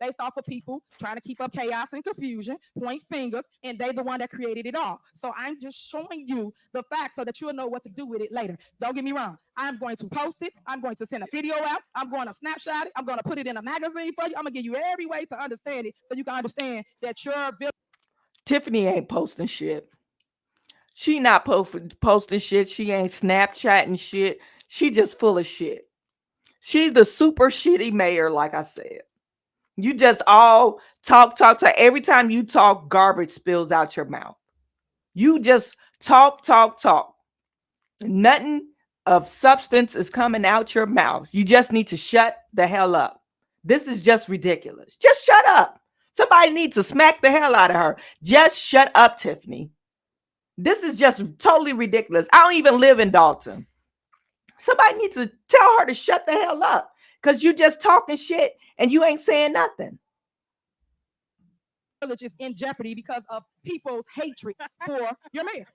D: Based off of people trying to keep up chaos and confusion, point fingers, and they the one that created it all. So I'm just showing you the facts so that you'll know what to do with it later. Don't get me wrong. I'm going to post it. I'm going to send a video out. I'm going to snapshot it. I'm going to put it in a magazine for you. I'm going to give you every way to understand it so you can understand that your...
A: Tiffany ain't posting shit. She not posting shit. She ain't Snapchatting shit. She just full of shit. She's the super shitty mayor, like I said. You just all talk. Every time you talk, garbage spills out your mouth. You just talk. Nothing of substance is coming out your mouth. You just need to shut the hell up. This is just ridiculous. Just shut up. Somebody needs to smack the hell out of her. Just shut up, Tiffany. This is just totally ridiculous. I don't even live in Dalton. Somebody needs to tell her to shut the hell up because you just talking shit and you ain't saying nothing.
D: Village is in jeopardy because of people's hatred for your mayor.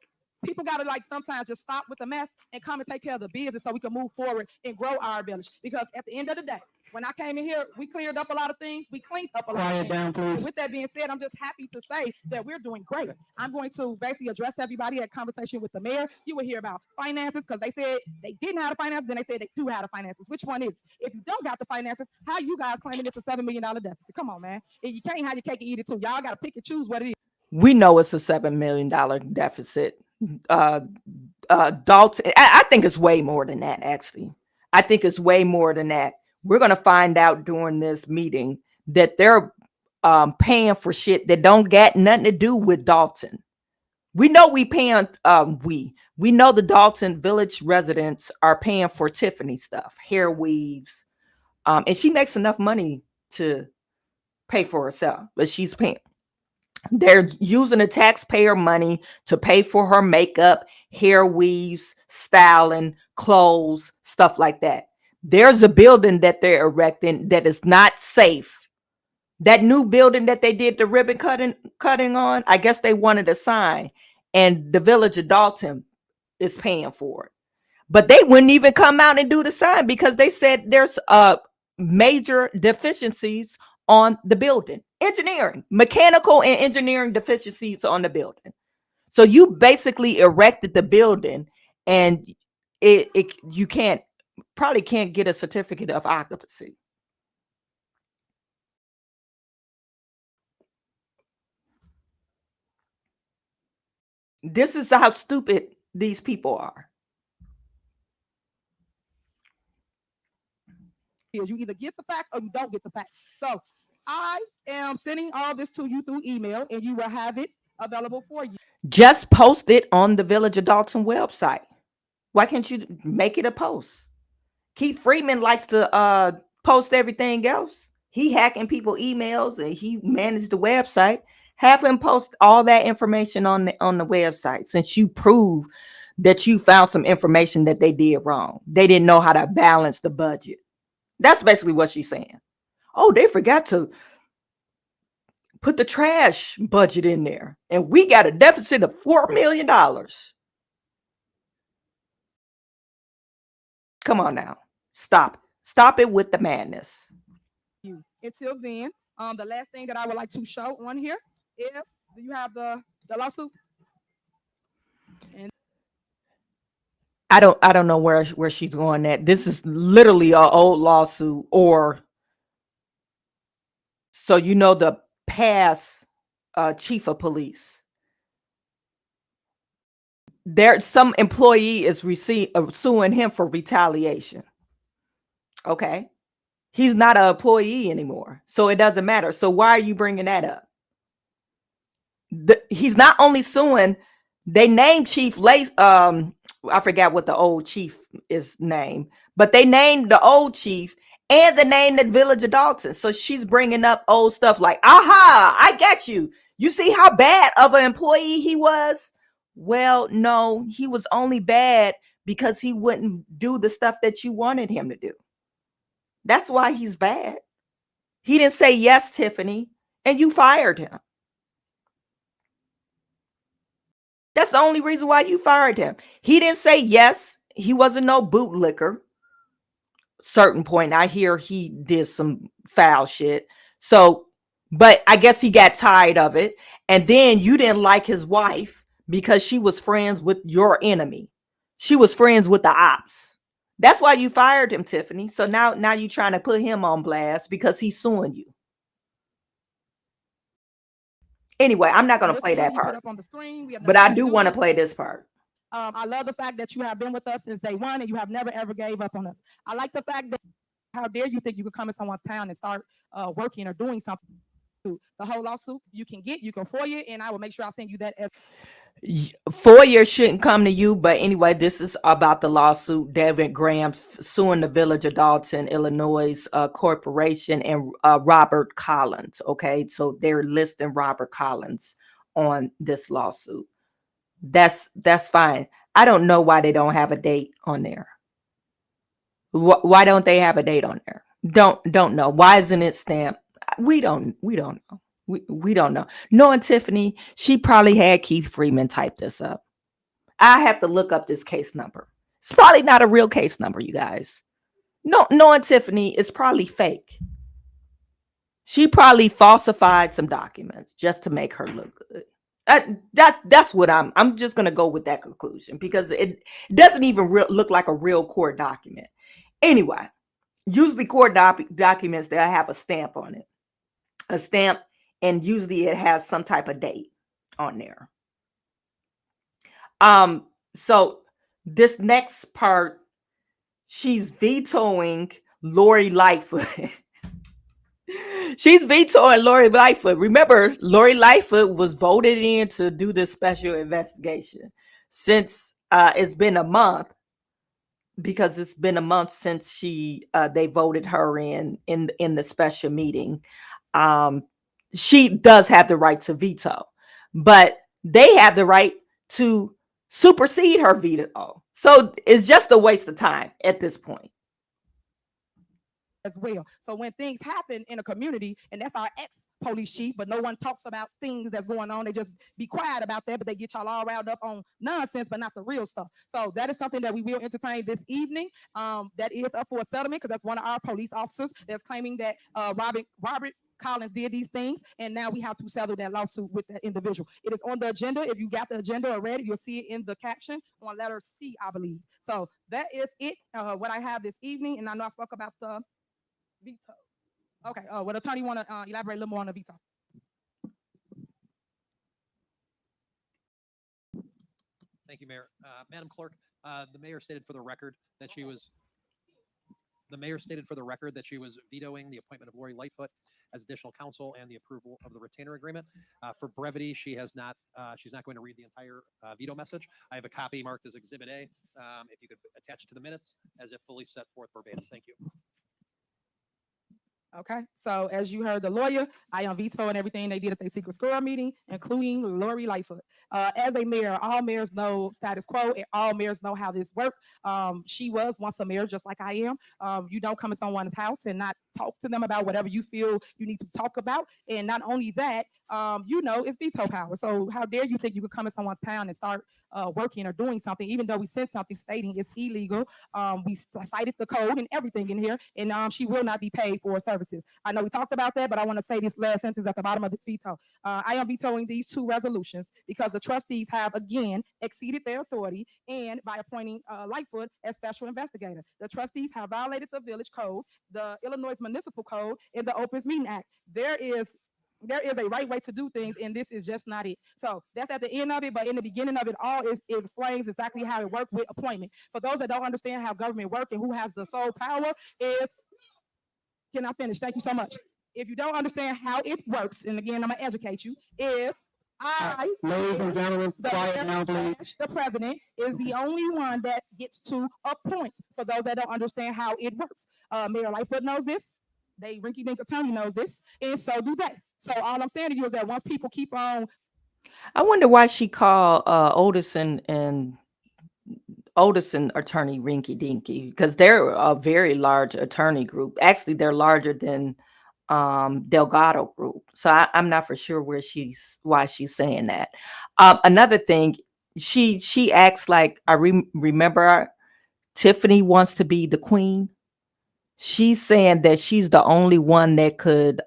D: People got to like sometimes just stop with the mess and come and take care of the business so we can move forward and grow our village. Because at the end of the day, when I came in here, we cleared up a lot of things. We cleaned up a lot of
L: Quiet
D: things.
L: down,
D: And
L: please.
D: with that being said, I'm just happy to say that we're doing great. I'm going to basically address everybody at conversation with the mayor. You will hear about finances because they said they didn't have the finances. Then they said they do have the finances. Which one is it? If you don't got the finances, how you guys claiming it's a $7 million deficit? Come on, man. And you can't have your cake and eat it too. Y'all got to pick and choose what it is.
A: We know it's a $7 million deficit. Dalton, I think it's way more than that, actually. I think it's way more than that. We're going to find out during this meeting that they're paying for shit that don't got nothing to do with Dalton. We know we know the Dalton Village residents are paying for Tiffany stuff, hair weaves, and she makes enough money to pay for herself, but she's paying. They're using the taxpayer money to pay for her makeup, hair weaves, styling, clothes, stuff like that. There's a building that they're erecting that is not safe. That new building that they did the ribbon cutting on, I guess they wanted a sign, and the village of Dalton is paying for it. But they wouldn't even come out and do the sign because they said there's major deficiencies on the building. Engineering, mechanical and engineering deficiencies on the building. So you basically erected the building and you probably can't get a certificate of occupancy. This is how stupid these people are.
D: You either get the facts or you don't get the facts. So I am sending all this to you through email and you will have it available for you.
A: Just post it on the Village of Dalton website. Why can't you make it a post? Keith Freeman likes to post everything else. He hacking people emails and he managed the website. Have him post all that information on the website since you prove that you found some information that they did wrong. They didn't know how to balance the budget. That's basically what she's saying. Oh, they forgot to put the trash budget in there. And we got a deficit of $4 million. Come on now. Stop. Stop it with the madness.
D: Until then, the last thing that I would like to show on here is, do you have the lawsuit? And
A: I don't know where she's going at. This is literally an old lawsuit, or so you know the past chief of police. There, some employee is suing him for retaliation. Okay, he's not an employee anymore, so it doesn't matter. So why are you bringing that up? He's not only suing. They named Chief Lace. I forgot what the old chief is named, but they named the old chief and the name that Village of Dalton. So she's bringing up old stuff like, aha, I get you. You see how bad of an employee he was? Well, no, he was only bad because he wouldn't do the stuff that you wanted him to do. That's why he's bad. He didn't say yes, Tiffany, and you fired him. That's the only reason why you fired him. He didn't say yes. He wasn't no bootlicker. Certain point, I hear he did some foul shit. So, but I guess he got tired of it. And then you didn't like his wife because she was friends with your enemy. She was friends with the ops. That's why you fired him, Tiffany. So now you're trying to put him on blast because he's suing you. Anyway, I'm not going to
D: This
A: play that
D: morning you put
A: part,
D: up on the screen. We have
A: but
D: never
A: I
D: seen you
A: do
D: do
A: want to
D: this.
A: play this part.
D: I love the fact that you have been with us since day one and you have never ever gave up on us. I like the fact that how dare you think you could come in someone's town and start working or doing something. The whole lawsuit you can FOIA, and I will make sure I send you that as
A: FOIA shouldn't come to you, but anyway, this is about the lawsuit. David Graham suing the Village of Dalton, Illinois corporation, and Robert Collins. Okay, so they're listing Robert Collins on this lawsuit. That's fine. I don't know why they don't have a date on there. Why don't they have a date on there? Don't know. Why isn't it stamped? We don't know. We don't know. Knowing Tiffany, she probably had Keith Freeman type this up. I have to look up this case number. It's probably not a real case number, you guys. No, knowing Tiffany, it's probably fake. She probably falsified some documents just to make her look good. That's what I'm just gonna go with that conclusion, because it doesn't even look like a real court document. Anyway, usually court documents, they'll have a stamp on it, a stamp, and usually it has some type of date on there. So this next part, she's vetoing Lori Lightfoot. She's vetoing Lori Lightfoot. Remember, Lori Lightfoot was voted in to do this special investigation. Since it's been a month, because it's been a month since they voted her in the special meeting. She does have the right to veto, but they have the right to supersede her veto. So it's just a waste of time at this point.
D: as well. So when things happen in a community, and that's our ex-police chief, but no one talks about things that's going on. They just be quiet about that, but they get y'all all riled up on nonsense, but not the real stuff. So that is something that we will entertain this evening. That is up for a settlement, because that's one of our police officers that's claiming that Robert Collins did these things, and now we have to settle that lawsuit with that individual. It is on the agenda. If you got the agenda already, you'll see it in the caption on letter C, I believe. So that is it, what I have this evening, and I know I spoke about the veto. Okay, would attorney want to elaborate a little more on the veto?
M: Thank you, Mayor. Madam Clerk, the mayor stated for the record that she was vetoing the appointment of Lori Lightfoot as additional counsel and the approval of the retainer agreement. For brevity, she's not going to read the entire veto message. I have a copy marked as Exhibit A. If you could attach it to the minutes as if fully set forth verbatim. Thank you.
D: Okay, so as you heard the lawyer, I am vetoing everything they did at their secret squirrel meeting, including Lori Lightfoot. As a mayor, all mayors know status quo, and all mayors know how this works. She was once a mayor, just like I am. You don't come to someone's house and not talk to them about whatever you feel you need to talk about. And not only that, it's veto power. So how dare you think you could come in someone's town and start working or doing something, even though we sent something stating it's illegal. We cited the code and everything in here, and she will not be paid for services. I know we talked about that, but I want to say this last sentence at the bottom of this veto. I am vetoing these two resolutions because the trustees have again exceeded their authority, and by appointing Lightfoot as special investigator. The trustees have violated the village code, the Illinois Municipal Code, and the Opens Meeting Act. There is a right way to do things, and this is just not it. So that's at the end of it, but in the beginning of it all, it explains exactly how it works with appointment. For those that don't understand how government works and who has the sole power is, can I finish? Thank you so much. If you don't understand how it works, and again, I'm gonna educate you, if
L: Ladies and gentlemen, quiet now, please.
D: the president is the only one that gets to appoint. For those that don't understand how it works, Mayor Lightfoot knows this. They rinky-dink attorney knows this, and so do they. So all I'm saying to you is that once people keep on,
A: I wonder why she called Odison attorney rinky dinky, because they're a very large attorney group. Actually, they're larger than Delgado group. So I'm not for sure why she's saying that. Another thing, she acts like I remember Tiffany wants to be the queen. She's saying that she's the only one that could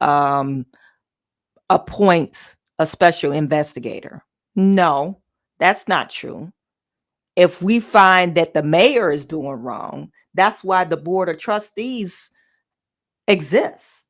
A: appoint a special investigator. No, that's not true. If we find that the mayor is doing wrong, that's why the board of trustees exists,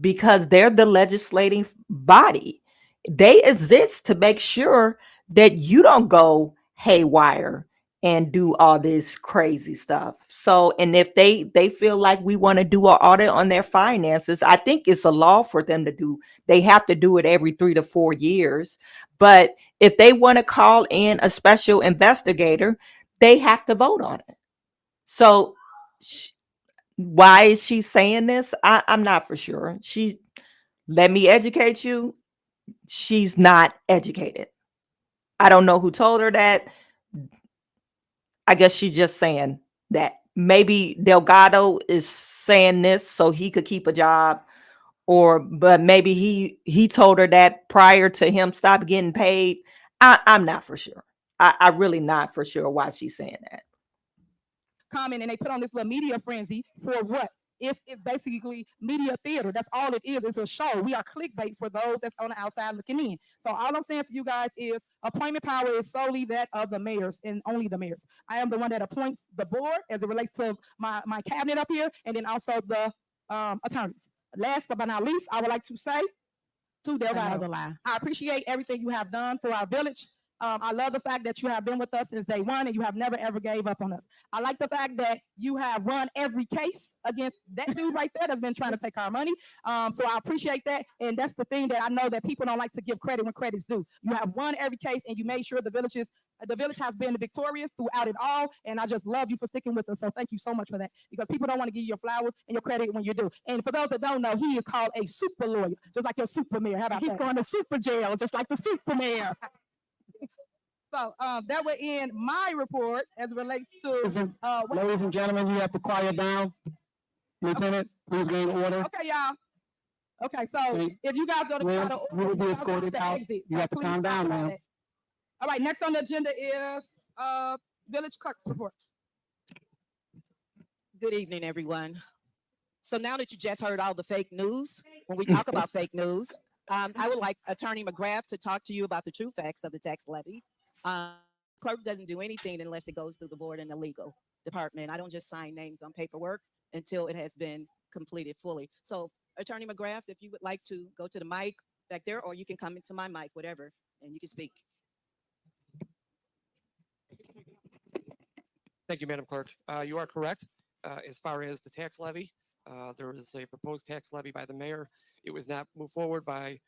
A: because they're the legislating body. they exist to make sure that you don't go haywire and do all this crazy stuff. So, and if they feel like we want to do an audit on their finances, I think it's a law for them to do. They have to do it every 3 to 4 years. But if they want to call in a special investigator, they have to vote on it. So, why is she saying this? I'm not for sure. Let me educate you. She's not educated. I don't know who told her that. I guess she's just saying that. Maybe Delgado is saying this so he could keep a job, but maybe he told her that prior to him stop getting paid. I'm not for sure. I really not for sure why she's saying that.
D: Comment, and they put on this little media frenzy for what? It's basically media theater. That's all it is. It's a show. We are clickbait for those that's on the outside looking in. So all I'm saying to you guys is appointment power is solely that of the mayors and only the mayors. I am the one that appoints the board as it relates to my cabinet up here, and then also the attorneys. Last but not least, I would like to say to Delgado,
G: Another lie.
D: I appreciate everything you have done for our village. I love the fact that you have been with us since day one and you have never ever gave up on us. I like the fact that you have run every case against that dude right there that's been trying to take our money. So I appreciate that. And that's the thing that I know that people don't like to give credit when credit's due. You have won every case and you made sure the village has been victorious throughout it all. And I just love you for sticking with us. So thank you so much for that, because people don't want to give you your flowers and your credit when you do. And for those that don't know, he is called a super lawyer, just like your super mayor. How about
G: He's
D: that?
G: going to super jail, just like the super mayor.
D: So that would end my report as it relates to.
L: Ladies and gentlemen, you have to quiet down. Lieutenant, please gain order.
D: Okay, y'all. Okay, so
L: Wait.
D: if you guys go to
L: Well,
D: the
L: you will be
D: you guys
L: escorted
D: have to
L: out.
D: exit.
L: You
D: So
L: have to
D: please
L: calm
D: stop
L: down
D: all
L: now.
D: that. All right, next on the agenda is village clerk's report.
N: Good evening, everyone. So now that you just heard all the fake news, when we talk about fake news, I would like Attorney McGrath to talk to you about the true facts of the tax levy. Clerk doesn't do anything unless it goes through the board and the legal department. I don't just sign names on paperwork until it has been completed fully. So Attorney McGrath, if you would like to go to the mic back there, or you can come into my mic, whatever, and you can speak.
O: Thank you, Madam Clerk. You are correct. As far as the tax levy, there was a proposed tax levy by the mayor. It was not moved forward by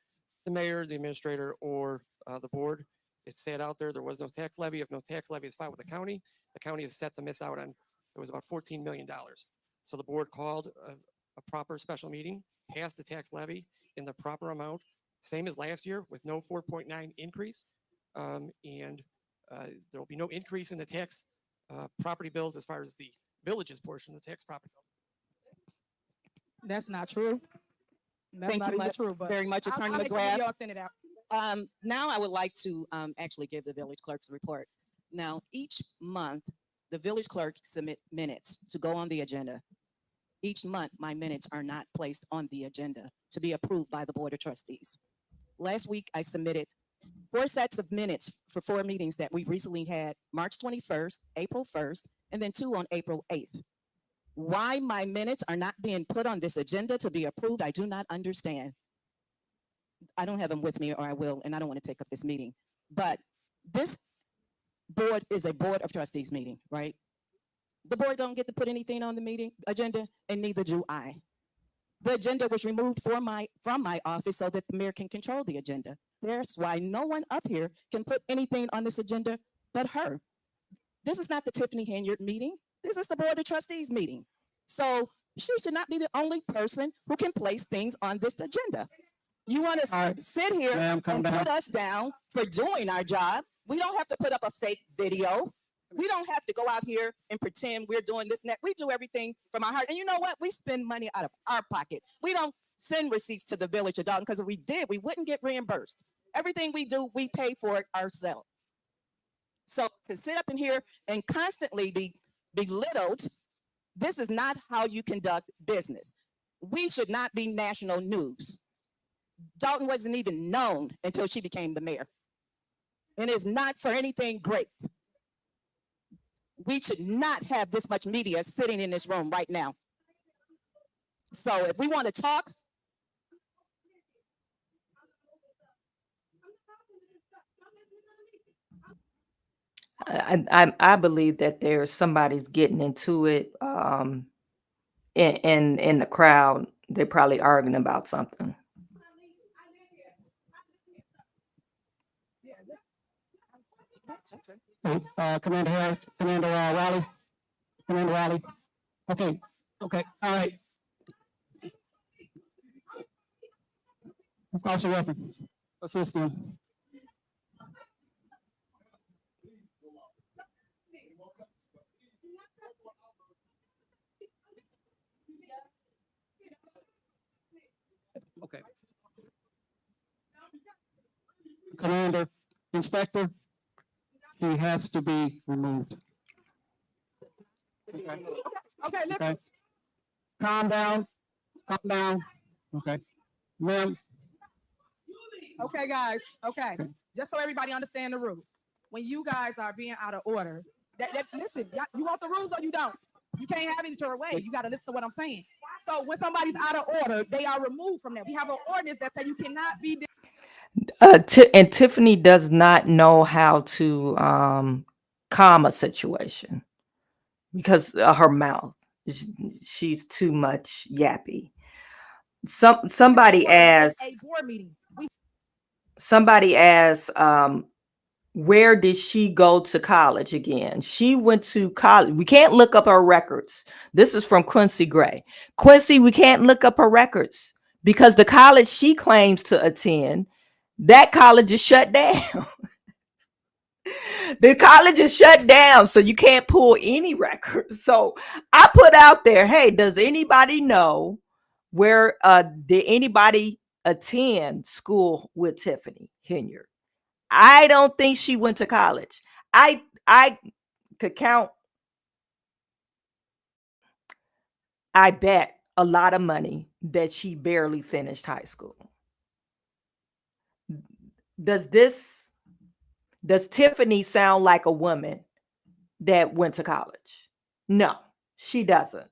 O: the mayor, the administrator, or the board. It sat out there. There was no tax levy. If no tax levy is filed with the county is set to miss out on, it was about $14 million. So the board called a proper special meeting, passed the tax levy in the proper amount, same as last year with no 4.9 increase. And there will be no increase in the tax property bills as far as the village's portion of the tax property bill.
D: That's not true. That's
N: Thank
D: not
N: you
D: even true, but
N: very much, Attorney
D: I'll make a
N: McGrath.
D: video and send it out.
N: Now I would like to actually give the village clerk's report. Now, each month, the village clerk submit minutes to go on the agenda. Each month, my minutes are not placed on the agenda to be approved by the Board of Trustees. Last week, I submitted 4 sets of minutes for 4 meetings that we recently had, March 21st, April 1st, and then 2 on April 8th. Why my minutes are not being put on this agenda to be approved, I do not understand. I don't have them with me, or I will, and I don't want to take up this meeting. But this board is a Board of Trustees meeting, right? The board don't get to put anything on the meeting agenda, and neither do I. The agenda was removed from my office so that the mayor can control the agenda. That's why no one up here can put anything on this agenda but her. This is not the Tiffany Henyard meeting. This is the Board of Trustees meeting. So she should not be the only person who can place things on this agenda. You want to sit here and put us down for doing our job. We don't have to put up a fake video. We don't have to go out here and pretend we're doing this and that. We do everything from our heart. And you know what? We spend money out of our pocket. We don't send receipts to the village of Dalton, because if we did, we wouldn't get reimbursed. Everything we do, we pay for it ourselves. So to sit up in here and constantly be belittled, this is not how you conduct business. We should not be national news. Dalton wasn't even known until she became the mayor. And it's not for anything great. We should not have this much media sitting in this room right now. So if we want to talk,
A: I believe that there's somebody's getting into it in the crowd. They're probably arguing about something.
L: Commander Harris, Commander Riley, Commander Riley. Okay, okay, all right. Officer Ruffin, assist them.
M: Okay.
L: Commander, Inspector, he has to be removed.
D: Okay, listen.
L: Okay. Calm down, calm down. Okay. Ma'am,
D: Okay, guys. Okay. Just so everybody understand the rules. When you guys are being out of order, listen, you want the rules or you don't? You can't have it your way. You got to listen to what I'm saying. So when somebody's out of order, they are removed from that. We have an ordinance that says you cannot be.
A: And Tiffany does not know how to calm a situation because of her mouth. She's too much yappy. Somebody asked.
D: A board meeting.
A: Somebody asked, where did she go to college again? She went to college. We can't look up her records. This is from Quincy Gray. Quincy, we can't look up her records because the college she claims to attend, that college is shut down. The college is shut down, so you can't pull any records. So I put out there, hey, does anybody know where did anybody attend school with Tiffany Henyard? I don't think she went to college. I could count, I bet a lot of money that she barely finished high school. Does Tiffany sound like a woman that went to college? No, she doesn't.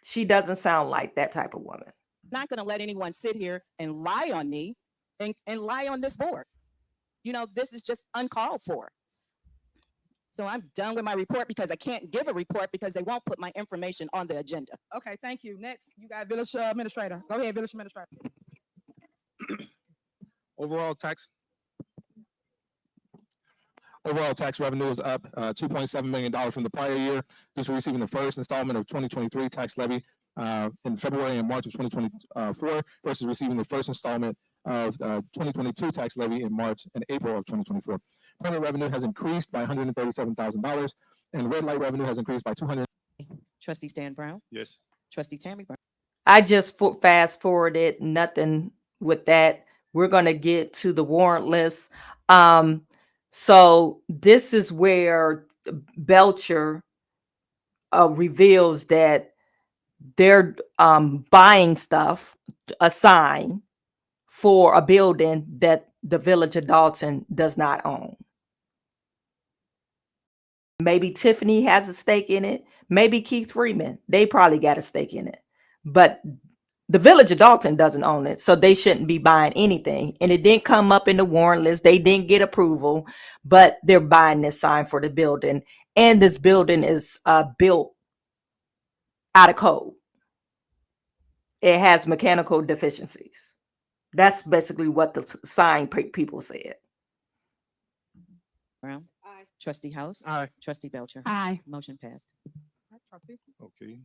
A: She doesn't sound like that type of woman.
N: Not going to let anyone sit here and lie on me and lie on this board. You know, this is just uncalled for. So I'm done with my report because I can't give a report because they won't put my information on the agenda.
D: Okay, thank you. Next, you got village administrator. Go ahead, village administrator.
P: Overall tax revenue is up $2.7 million from the prior year due to receiving the first installment of 2023 tax levy in February and March of 2024 versus receiving the first installment of 2022 tax levy in March and April of 2024. Permit revenue has increased by $137,000 and red light revenue has increased by $200,000.
N: Trustee Stan Brown?
P: Yes.
N: Trustee Tammy Brown?
A: I just fast forwarded, nothing with that. We're going to get to the warrant list. So this is where Belcher reveals that they're buying stuff, a sign for a building that the village of Dalton does not own. Maybe Tiffany has a stake in it. Maybe Keith Freeman. They probably got a stake in it. But the village of Dalton doesn't own it, so they shouldn't be buying anything. And it didn't come up in the warrant list. They didn't get approval, but they're buying this sign for the building. And this building is built out of code. It has mechanical deficiencies. That's basically what the sign people said.
N: Brown? Aye. Trustee House?
P: Aye.
N: Trustee Belcher?
G: Aye.
N: Motion passed.
P: Okay.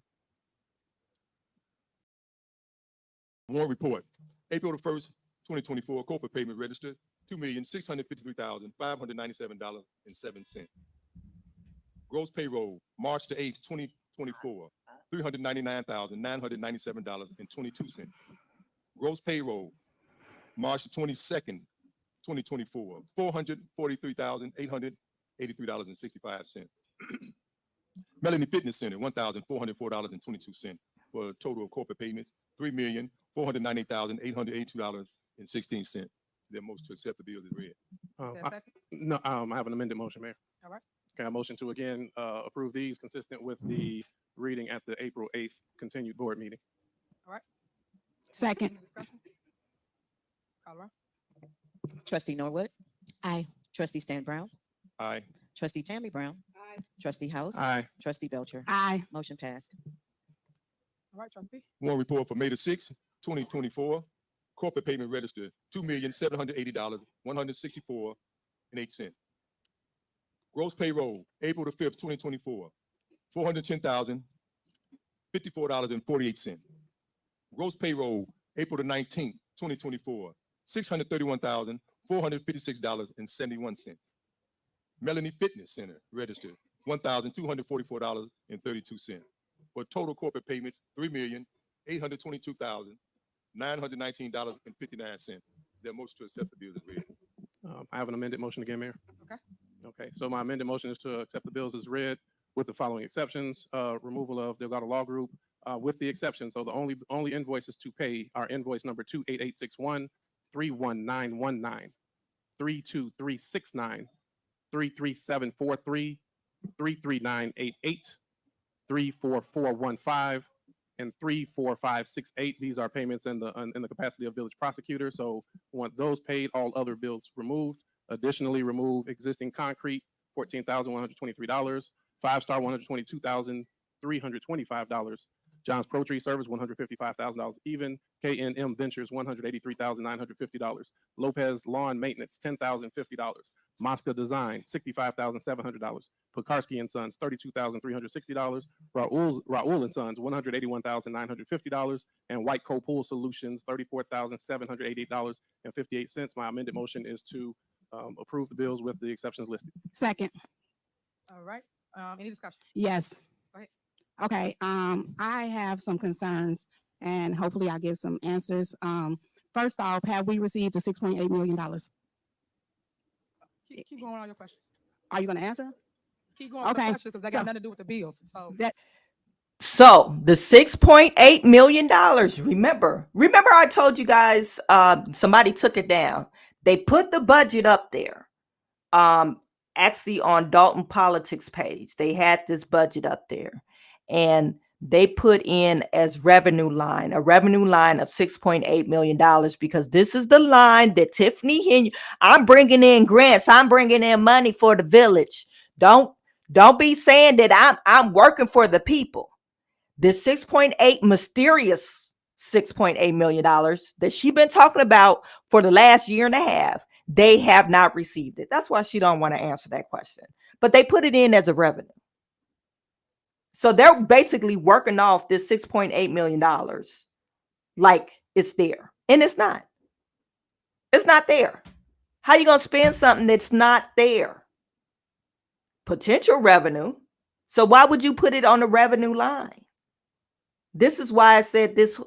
P: Warrant report. April the 1st, 2024, corporate payment registered $2,653,597.07. Gross payroll, March the 8th, 2024, $399,997.22. Gross payroll, March the 22nd, 2024, $443,883.65. Melanie Fitness Center, $1,404.22 for a total of corporate payments, $3,498,882.16. Their motion to accept the bill is read.
Q: No, I have an amended motion, Mayor.
D: All right.
Q: Can I motion to again approve these consistent with the reading at the April 8th continued board meeting?
D: All right.
G: Second.
D: Call around.
N: Trustee Norwood? Aye. Trustee Stan Brown.
P: Aye.
N: Trustee Tammy Brown.
G: Aye.
N: Trustee House.
Q: Aye.
N: Trustee Belcher.
G: Aye.
N: Motion passed.
D: All right, trustee.
P: One report for May the 6th, 2024. Corporate payment register, $2,780, $164.08. Gross payroll, April the 5th, 2024, $410,054.48. Gross payroll, April the 19th, 2024, $631,456.71. Melanie Fitness Center registered $1,244.32. For total corporate payments, $3,822,919.59. Their motion to accept the bills is read.
Q: I have an amended motion again, Mayor.
D: Okay.
Q: Okay, so my amended motion is to accept the bills as read with the following exceptions: removal of Delgado Law Group, with the exception. So the only invoices to pay are invoice number 28861, 31919, 32369, 33743, 33988, 34415, and 34568. These are payments in the capacity of village prosecutor. So want those paid, all other bills removed. Additionally, remove existing concrete, $14,123, 5-star $122,325, John's Pro Tree Service $155,000 even, K&M Ventures $183,950, Lopez Lawn Maintenance $10,050, Mosca Design $65,700, Pekarsky and Sons $32,360, Raul and Sons $181,950, and White Co Pool Solutions $34,788.58. My amended motion is to approve the bills with the exceptions listed.
G: Second.
D: All right. Any discussion?
G: Yes.
D: Go ahead.
G: Okay, I have some concerns and hopefully I'll get some answers. First off, have we received the $6.8 million?
D: Keep going on your questions.
G: Are you gonna answer?
D: Keep going on
G: Okay,
D: your questions because they got
G: so-
D: nothing to do with the bills. So
A: So the $6.8 million, remember I told you guys, somebody took it down. They put the budget up there. Actually on Dalton Politics page, they had this budget up there and they put in as a revenue line of $6.8 million because this is the line that Tiffany, I'm bringing in grants. I'm bringing in money for the village. Don't be saying that I'm working for the people. This 6.8 mysterious $6.8 million that she been talking about for the last year and a half, they have not received it. That's why she don't want to answer that question. But they put it in as a revenue. So they're basically working off this $6.8 million like it's there. And it's not. It's not there. How you going to spend something that's not there? Potential revenue. So why would you put it on the revenue line? This is why I said this,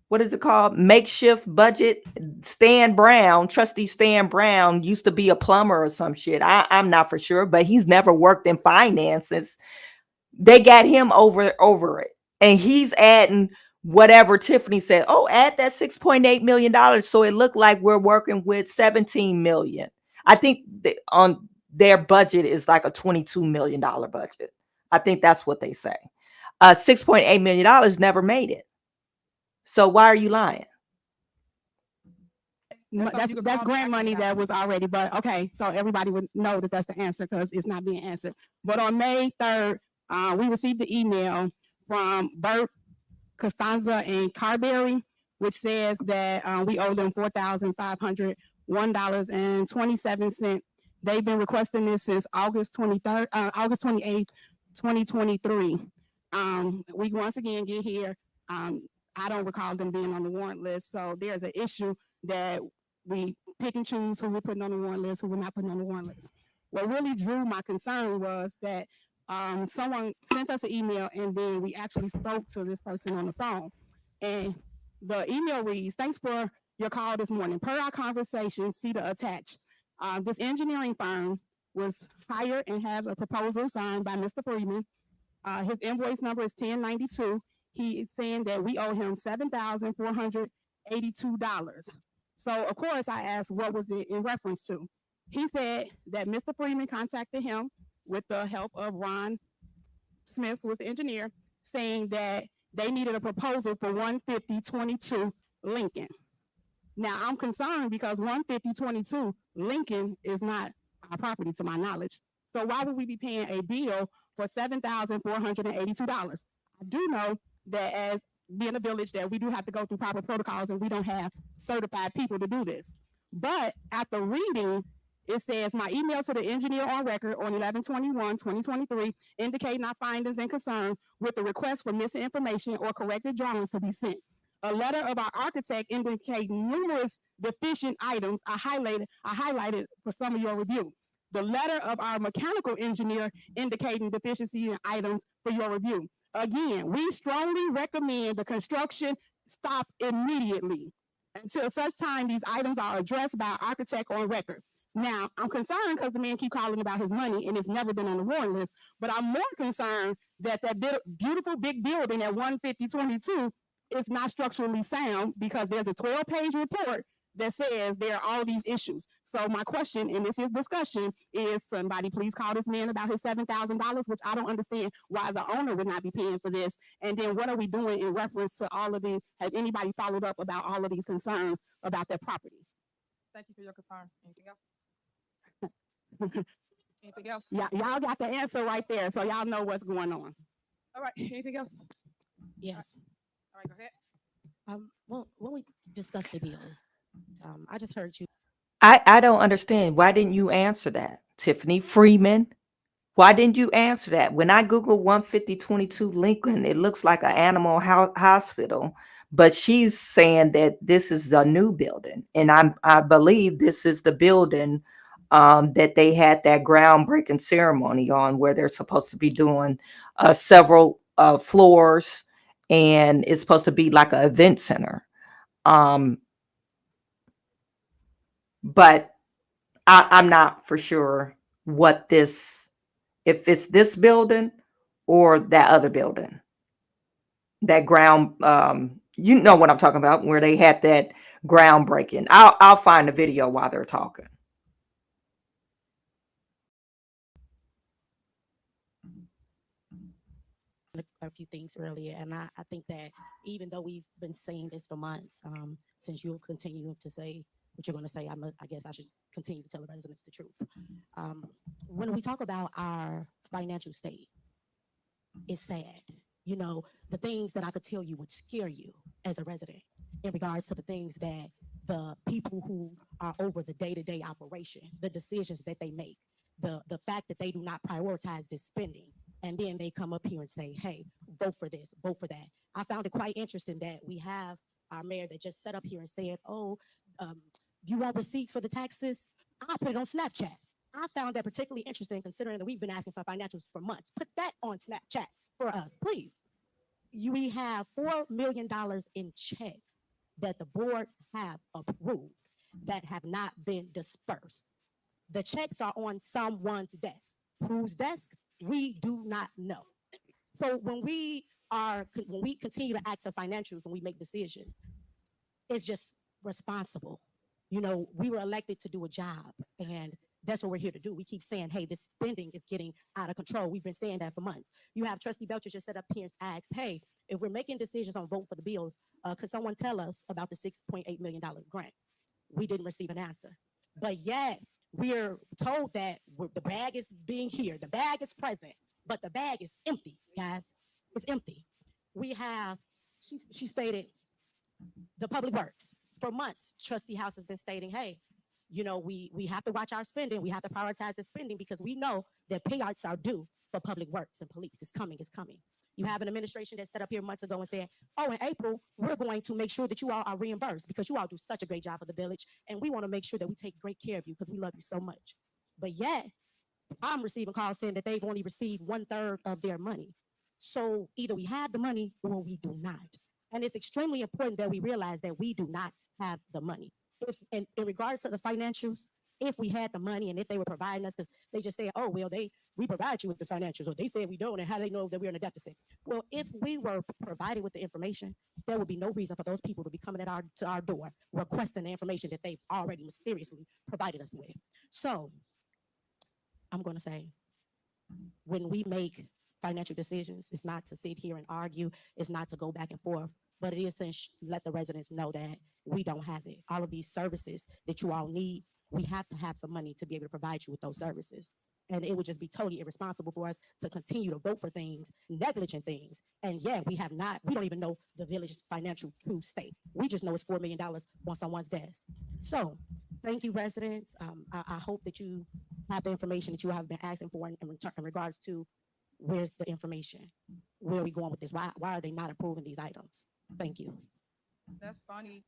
A: what is it called? Makeshift budget. Trustee Stan Brown used to be a plumber or some shit. I'm not for sure, but he's never worked in finances. They got him over it. And he's adding whatever Tiffany said. Oh, add that $6.8 million. So it looked like we're working with $17 million. I think on their budget is like a $22 million budget. I think that's what they say. $6.8 million never made it. So why are you lying?
G: That's grant money that was already, but okay, so everybody would know that that's the answer because it's not being answered. But on May 3rd, we received the email from Bert, Costanza, and Carberry, which says that we owe them $4,501.27. They've been requesting this since August 28th, 2023. We once again get here. I don't recall them being on the warrant list. So there's an issue that we pick and choose who we're putting on the warrant list, who we're not putting on the warrant list. What really drew my concern was that someone sent us an email and then we actually spoke to this person on the phone. And the email reads, "Thanks for your call this morning. Per our conversation, see the attached. This engineering firm was hired and has a proposal signed by Mr. Freeman. His invoice number is 1092. He is saying that we owe him $7,482. So of course I asked what was it in reference to. He said that Mr. Freeman contacted him with the help of Ron Smith, who was the engineer, saying that they needed a proposal for 15022 Lincoln. Now, I'm concerned because 15022 Lincoln is not our property to my knowledge. So why would we be paying a bill for $7,482? I do know that as being a village that we do have to go through proper protocols and we don't have certified people to do this. But after reading, it says my email to the engineer on record on 11/21/2023 indicating our findings and concerns with the request for missing information or corrected drawings to be sent. A letter of our architect indicating numerous deficient items I highlighted for some of your review. The letter of our mechanical engineer indicating deficiency in items for your review. Again, we strongly recommend the construction stop immediately until such time these items are addressed by our architect on record. Now, I'm concerned because the man keep calling about his money and it's never been on the warrant list, but I'm more concerned that beautiful big building at 15022 is not structurally sound because there's a 12-page report that says there are all these issues. So my question, and this is discussion, is somebody please call this man about his $7,000, which I don't understand why the owner would not be paying for this. And then what are we doing in reference to all of these? Has anybody followed up about all of these concerns about their property?
D: Thank you for your concern. Anything else? Anything else?
G: Y'all got the answer right there, so y'all know what's going on.
D: All right. Anything else?
R: Yes.
D: All right. Go ahead.
R: Well, when we discuss the bills, I just heard you.
A: I don't understand. Why didn't you answer that, Tiffany Freeman? Why didn't you answer that? When I Google 15022 Lincoln, it looks like an animal hospital, but she's saying that this is a new building, and I believe this is the building that they had that groundbreaking ceremony on, where they're supposed to be doing several floors, and it's supposed to be like an event center. But I'm not for sure what if it's this building or that other building, that ground, you know what I'm talking about, where they had that groundbreaking. I'll find the video while they're talking.
R: A few things earlier, and I think that even though we've been saying this for months, since you'll continue to say what you're going to say, I guess I should continue to tell the residents the truth. When we talk about our financial state, it's sad. You know, the things that I could tell you would scare you as a resident in regards to the things that the people who are over the day-to-day operation, the decisions that they make, the fact that they do not prioritize this spending. And then they come up here and say, hey, vote for this, vote for that. I found it quite interesting that we have our mayor that just sat up here and said, oh, you want receipts for the taxes? I'll put it on Snapchat. I found that particularly interesting considering that we've been asking for financials for months. Put that on Snapchat for us, please. We have $4 million in checks that the board have approved that have not been dispersed. The checks are on someone's desk. Whose desk? We do not know. So when we continue to act for financials, when we make decisions, it's just responsible. You know, we were elected to do a job, and that's what we're here to do. We keep saying, hey, this spending is getting out of control. We've been saying that for months. You have Trustee Belcher just set up here and asked, hey, if we're making decisions on vote for the bills, could someone tell us about the $6.8 million grant? We didn't receive an answer. But yet, we're told that the bag is being here, the bag is present, but the bag is empty, guys. It's empty. We have, she stated, the public works. For months, Trustee House has been stating, hey, you know, we have to watch our spending. We have to prioritize the spending because we know that payouts are due for public works and police. It's coming, it's coming. You have an administration that set up here months ago and said, oh, in April, we're going to make sure that you all are reimbursed because you all do such a great job for the village. And we want to make sure that we take great care of you because we love you so much. But yet, I'm receiving calls saying that they've only received 1/3 of their money. So either we have the money or we do not. And it's extremely important that we realize that we do not have the money. If in regards to the financials, if we had the money and if they were providing us, because they just say, oh, well, we provide you with the financials, or they said we don't, and how do they know that we're in a deficit? Well, if we were provided with the information, there would be no reason for those people to be coming to our door requesting the information that they've already mysteriously provided us with. So I'm going to say, when we make financial decisions, it's not to sit here and argue, it's not to go back and forth. but it is to let the residents know that we don't have it. All of these services that you all need, we have to have some money to be able to provide you with those services. And it would just be totally irresponsible for us to continue to vote for things, negligent things. And yeah, we don't even know the village's financial true state. We just know it's $4 million on someone's desk. So thank you, residents. I hope that you have the information that you have been asking for in regards to where's the information? Where are we going with this? Why are they not approving these items? Thank you.
D: That's funny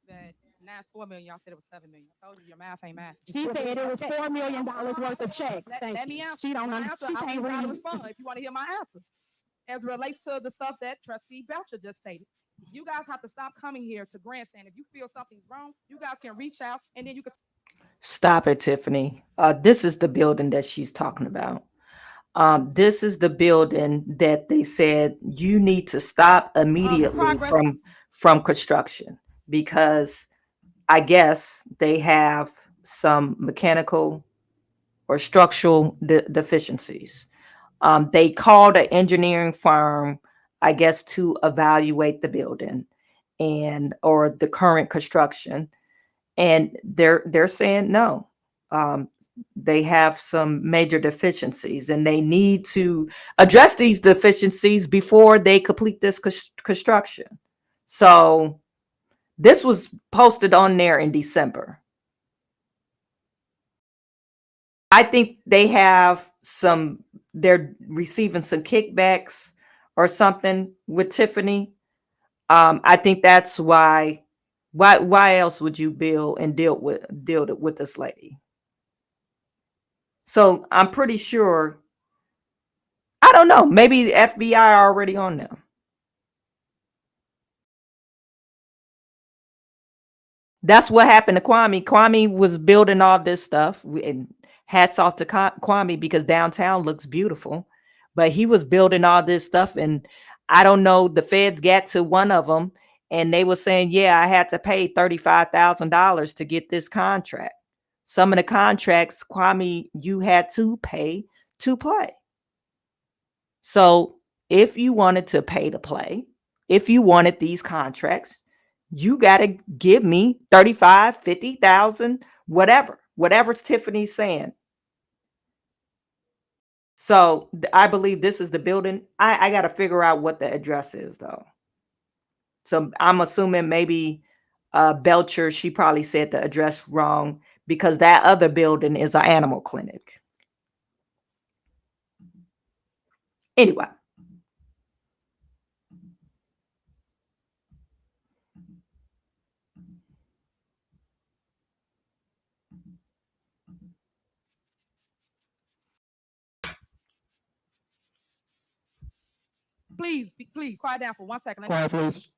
D: that now it's 4 million. Y'all said it was 7 million. I told you your math ain't math.
G: She said it was $4 million worth of checks.
D: Let me answer.
G: She don't
D: My
G: understand.
D: answer,
G: She
D: I
G: can't
D: want you to
G: read.
D: respond if you want to hear my answer. As it relates to the stuff that Trustee Belcher just stated, you guys have to stop coming here to grandstand. If you feel something's wrong, you guys can reach out and then you can.
A: Stop it, Tiffany. This is the building that she's talking about. This is the building that they said you need to stop immediately from construction, because I guess they have some mechanical or structural deficiencies. They called an engineering firm, I guess, to evaluate the building or the current construction, and they're saying no. They have some major deficiencies, and they need to address these deficiencies before they complete this construction. So this was posted on there in December. I think they're receiving some kickbacks or something with Tiffany. I think that's why else would you deal with this lady? So I'm pretty sure, I don't know, maybe the FBI are already on them. That's what happened to Kwame. Kwame was building all this stuff, and hats off to Kwame, because downtown looks beautiful, but he was building all this stuff, and I don't know, the feds got to one of them and they were saying, yeah, I had to pay $35,000 to get this contract. Some of the contracts, Kwame, you had to pay to play. So if you wanted to pay to play, if you wanted these contracts, you got to give me 35, 50,000, whatever's Tiffany's saying. So I believe this is the building. I got to figure out what the address is, though. So I'm assuming maybe Belcher, she probably said the address wrong, because that other building is an animal clinic. Anyway.
D: Please, quiet down for 1 second.
L: Quiet, please.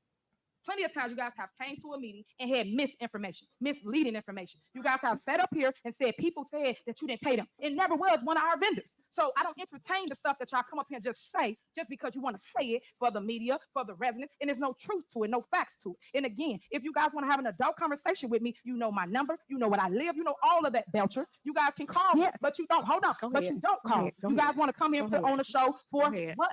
D: Plenty of times you guys have came to a meeting and had misinformation, misleading information. You guys have sat up here and said people said that you didn't pay them. It never was one of our vendors. So I don't entertain the stuff that y'all come up here and just say just because you want to say it for the media, for the residents, and there's no truth to it, no facts to it. And again, if you guys want to have an adult conversation with me, you know my number, you know what I live, you know all of that, Belcher. You guys can call me, but you don't. Hold on, you don't call. You guys want to come here and put on a show for what?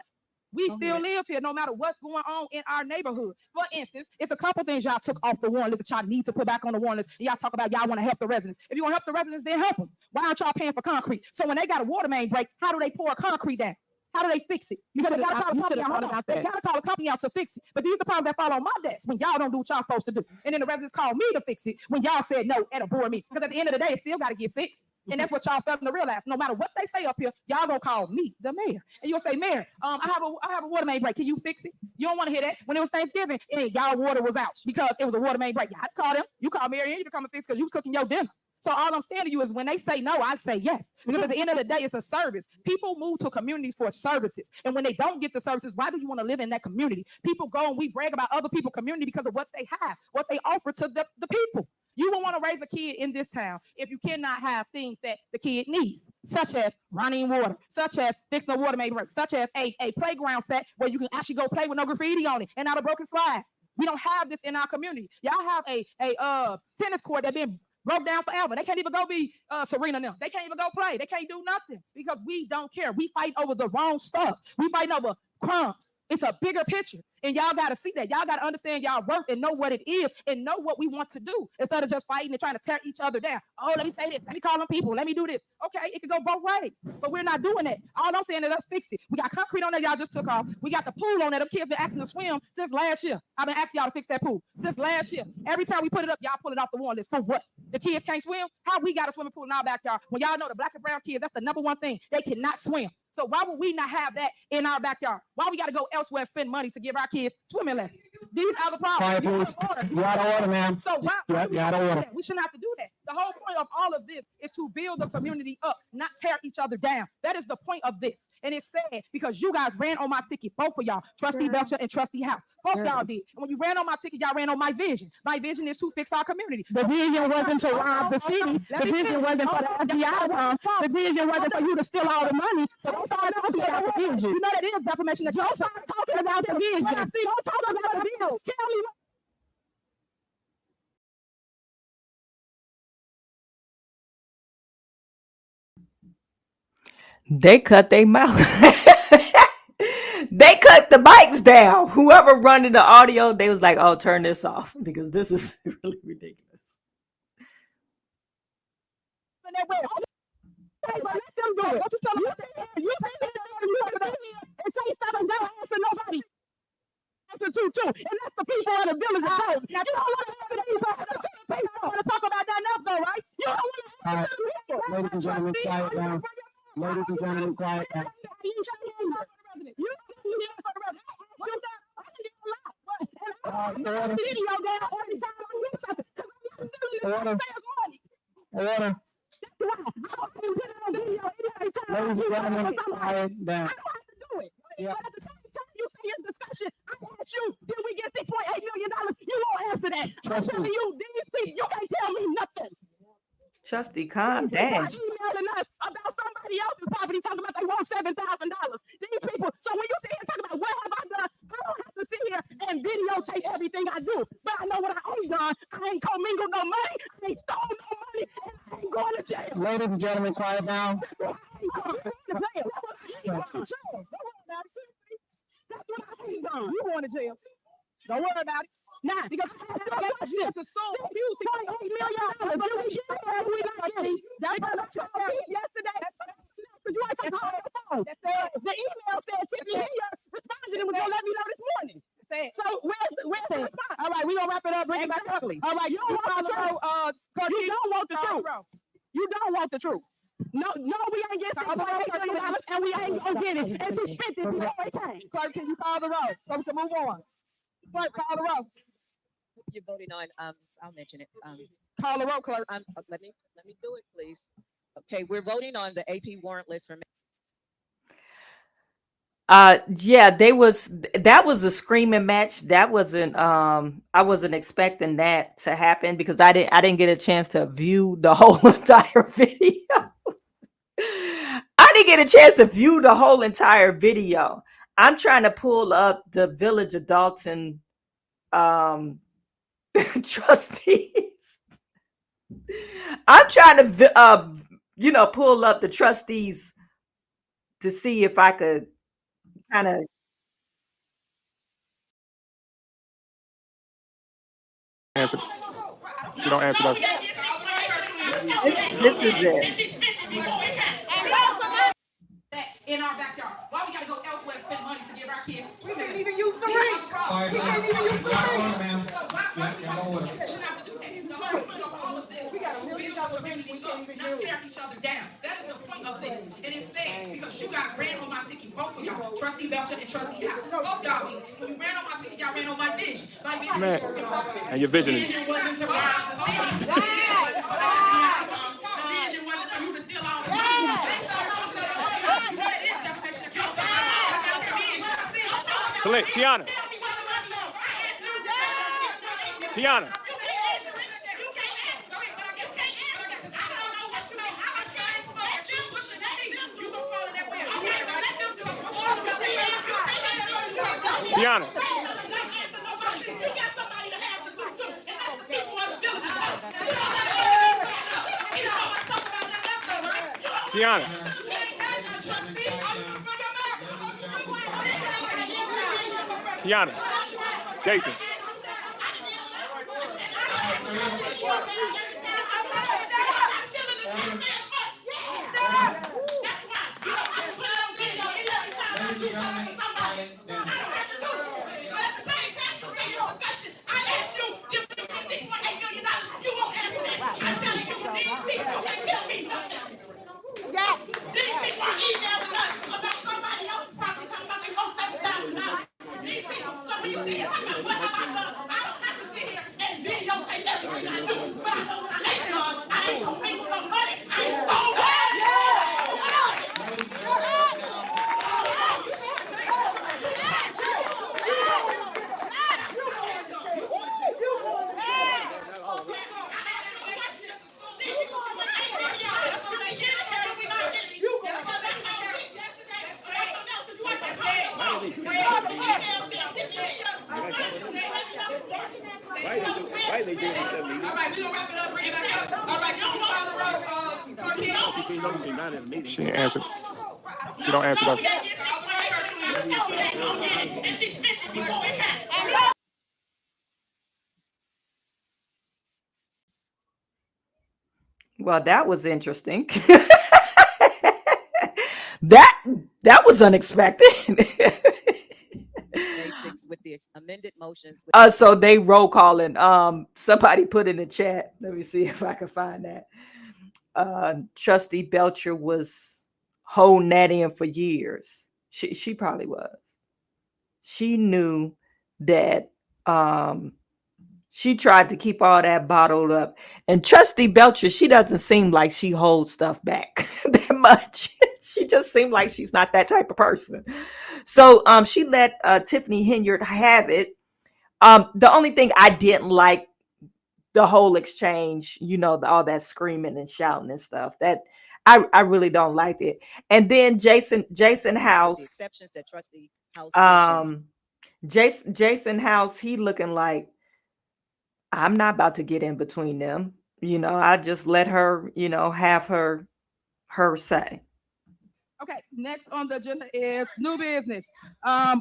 D: We still live here no matter what's going on in our neighborhood. For instance, it's a couple things y'all took off the warrant list that y'all need to put back on the warrant list. And y'all talk about y'all want to help the residents. If you want to help the residents, then help them. Why aren't y'all paying for concrete? So when they got a water main break, how do they pour concrete down? How do they fix it? Because they gotta call a company out. They gotta call a company out to fix it. But these are the problems that fall on my desk when y'all don't do what y'all supposed to do. And then the residents call me to fix it when y'all said no at a board meeting. Because at the end of the day, it still got to get fixed. And that's what y'all failing to realize. No matter what they say up here, y'all gonna call me, the mayor. And you'll say, Mayor, I have a water main break. Can you fix it? You don't want to hear that. When it was Thanksgiving, y'all water was out because it was a water main break. Y'all call them. You call Mary Ann to come and fix because you was cooking your dinner. So all I'm saying to you is when they say no, I say yes. Because at the end of the day, it's a service. People move to communities for services. And when they don't get the services, why do you want to live in that community? People go and we brag about other people's community because of what they have, what they offer to the people. You will want to raise a kid in this town if you cannot have things that the kid needs, such as running water, such as fixing a water main break, such as a playground set where you can actually go play with no graffiti on it and not a broken slide. We don't have this in our community. Y'all have a tennis court that been broke down forever. They can't even go be Serena now. They can't even go play. They can't do nothing because we don't care. We fight over the wrong stuff. We fight over crumbs. It's a bigger picture. And y'all got to see that. Y'all got to understand y'all worth and know what it is and know what we want to do instead of just fighting and trying to tear each other down. Oh, let me say this. Let me call them people. Let me do this. Okay, it can go both ways, but we're not doing that. All I'm saying is let's fix it. We got concrete on there y'all just took off. We got the pool on there. Them kids been asking to swim since last year. I've been asking y'all to fix that pool since last year. Every time we put it up, y'all pull it off the wall list. For what? The kids can't swim? How we got a swimming pool in our backyard? When y'all know the black and brown kids, that's the number one thing. They cannot swim. So why would we not have that in our backyard? Why we got to go elsewhere and spend money to give our kids swimming lessons? These are the problems.
L: Quiet, please. You out of order, ma'am.
D: So why
L: You out of order.
D: we shouldn't have to do that. The whole point of all of this is to build the community up, not tear each other down. That is the point of this. And it's sad because you guys ran on my ticket, both of y'all, Trustee Belcher and Trustee House. Both y'all did. And when you ran on my ticket, y'all ran on my vision. My vision is to fix our community.
G: The vision wasn't to rob the city. The vision wasn't for the FBI. The vision wasn't for you to steal all the money. So don't start talking about the vision.
D: You know that is defamation. Don't start talking about the vision. Don't talk about the vision. Tell me what.
A: They cut their mouth. They cut the mics down. Whoever running the audio, they was like, "Oh, turn this off because this is really ridiculous."
D: Hey, but let them do it. Don't you tell them what they you and say stuff and don't answer nobody. Answer too. And that's the people of the village of Dolton. Now, you don't want to answer the people. You don't want to talk about that enough, though, right? You don't want to answer the people.
L: Ladies and gentlemen, quiet down. Ladies and gentlemen, quiet down. Order. Ladies and gentlemen, quiet down.
D: Yeah. But at the same time, you see his discussion. I asked you, did we get $6.8 million? You won't answer that. I'm telling you, these people, you can't tell me nothing.
A: Trustee, calm
D: People are
A: down.
D: emailing us about somebody else's property, talking about they want $7,000. These people. So when you sit here talking about what have I done, I don't have to sit here and videotape everything I do. But I know what I ain't done. I ain't commingled no money. I ain't stole no money. And I ain't going to jail.
L: Ladies and gentlemen, quiet down.
D: That's what I ain't going to jail. That's what I ain't going to jail. Don't worry about it. That's what I ain't done. You going to jail. Don't worry about it. Nah, because I still got you. The soul abuse $6.8 million. We not getting. That's what I told you yesterday. You ain't talking on the phone. The email said Tiffany here responded and was gonna let me know this morning. So where's the response? All right, we gonna wrap it up. Bring it back up. All right, you don't want the truth. You don't want the truth. You don't want the truth. No, we ain't getting $6.8 million, and we ain't gonna get it. And she spent it before it came. Clerk, can you call the roll so we can move on? Clerk, call the roll.
N: You're voting on, I'll mention it.
D: Call the roll, Clerk.
N: Let me do it, please. Okay, we're voting on the AP warrant list for.
A: Yeah, that was a screaming match. That wasn't I wasn't expecting that to happen because I didn't get a chance to view the whole entire video. I didn't get a chance to view the whole entire video. I'm trying to pull up the Village of Dalton trustees. I'm trying to pull up the trustees to see if I could kind of
P: answer. She don't answer those.
A: This is it.
D: In our backyard. Why we gotta go elsewhere and spend money to give our kids? We
L: can't even use the ring. We can't even use the ring.
D: We got $1 million we can't even use. Tear each other down. That is the point of this. And it's sad because you guys ran on my ticket, both of y'all, Trustee Belcher and Trustee House. Both y'all did. When you ran on my ticket, y'all ran on my vision. My vision
P: Man. And your vision is.
D: wasn't to rob the city. The vision wasn't for you to steal all the money.
P: Collect, Tiana. Tiana. Tiana. Tiana. Tiana.
Q: Jason. She ain't answered. She don't answer though.
A: Well, that was interesting. that was unexpected.
N: Basics with the amended motions.
A: So they roll calling. Somebody put in the chat. Let me see if I can find that. Trustee Belcher was holding that in for years. She probably was. She knew that she tried to keep all that bottled up. And Trustee Belcher, she doesn't seem like she holds stuff back that much. She just seemed like she's not that type of person. So she let Tiffany Henyard have it. The only thing I didn't like, the whole exchange, all that screaming and shouting and stuff, that I really don't like it. And then Jason House,
N: the exceptions that Trustee House mentioned.
A: Jason House, he looking like, I'm not about to get in between them. I just let her, have her say.
D: Okay, next on the agenda is new business.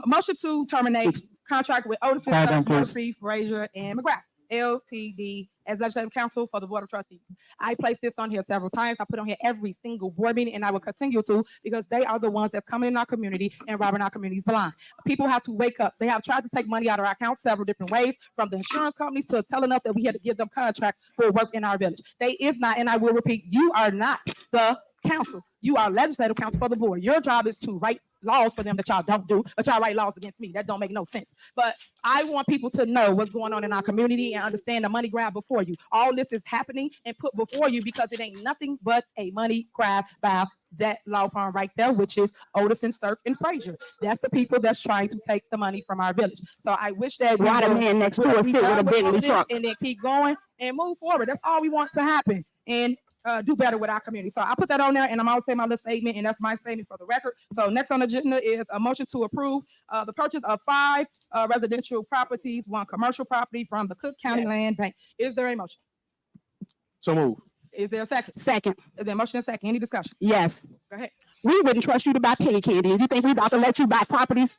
D: Motion to terminate contract with Otis, Murphy, Frazier, and McGrath, LTD, as legislative counsel for the Board of Trustees. I placed this on here several times. I put on here every single board meeting, and I will continue to, because they are the ones that's coming in our community and robbing our communities blind. People have to wake up. They have tried to take money out of our accounts several different ways, from the insurance companies to telling us that we had to give them contract for work in our village. They is not, and I will repeat, you are not the council. You are legislative counsel for the board. Your job is to write laws for them that y'all don't do, but y'all write laws against me. That don't make no sense. But I want people to know what's going on in our community and understand the money grab before you. All this is happening and put before you because it ain't nothing but a money grab by that law firm right there, which is Otis and Sturp and Frazier. That's the people that's trying to take the money from our village. So I wish that
G: Why the man next to us sit with a Bentley truck?
D: And then keep going and move forward. That's all we want to happen. And do better with our community. So I put that on there, and I'm always saying my little statement, and that's my statement for the record. So next on the agenda is a motion to approve the purchase of 5 residential properties, 1 commercial property from the Cook County Land Bank. Is there a motion?
Q: So move.
D: Is there a second?
G: Second.
D: Is there a motion and second? Any discussion?
G: Yes.
D: Go ahead.
G: We wouldn't trust you to buy penny candy. You think we about to let you buy properties?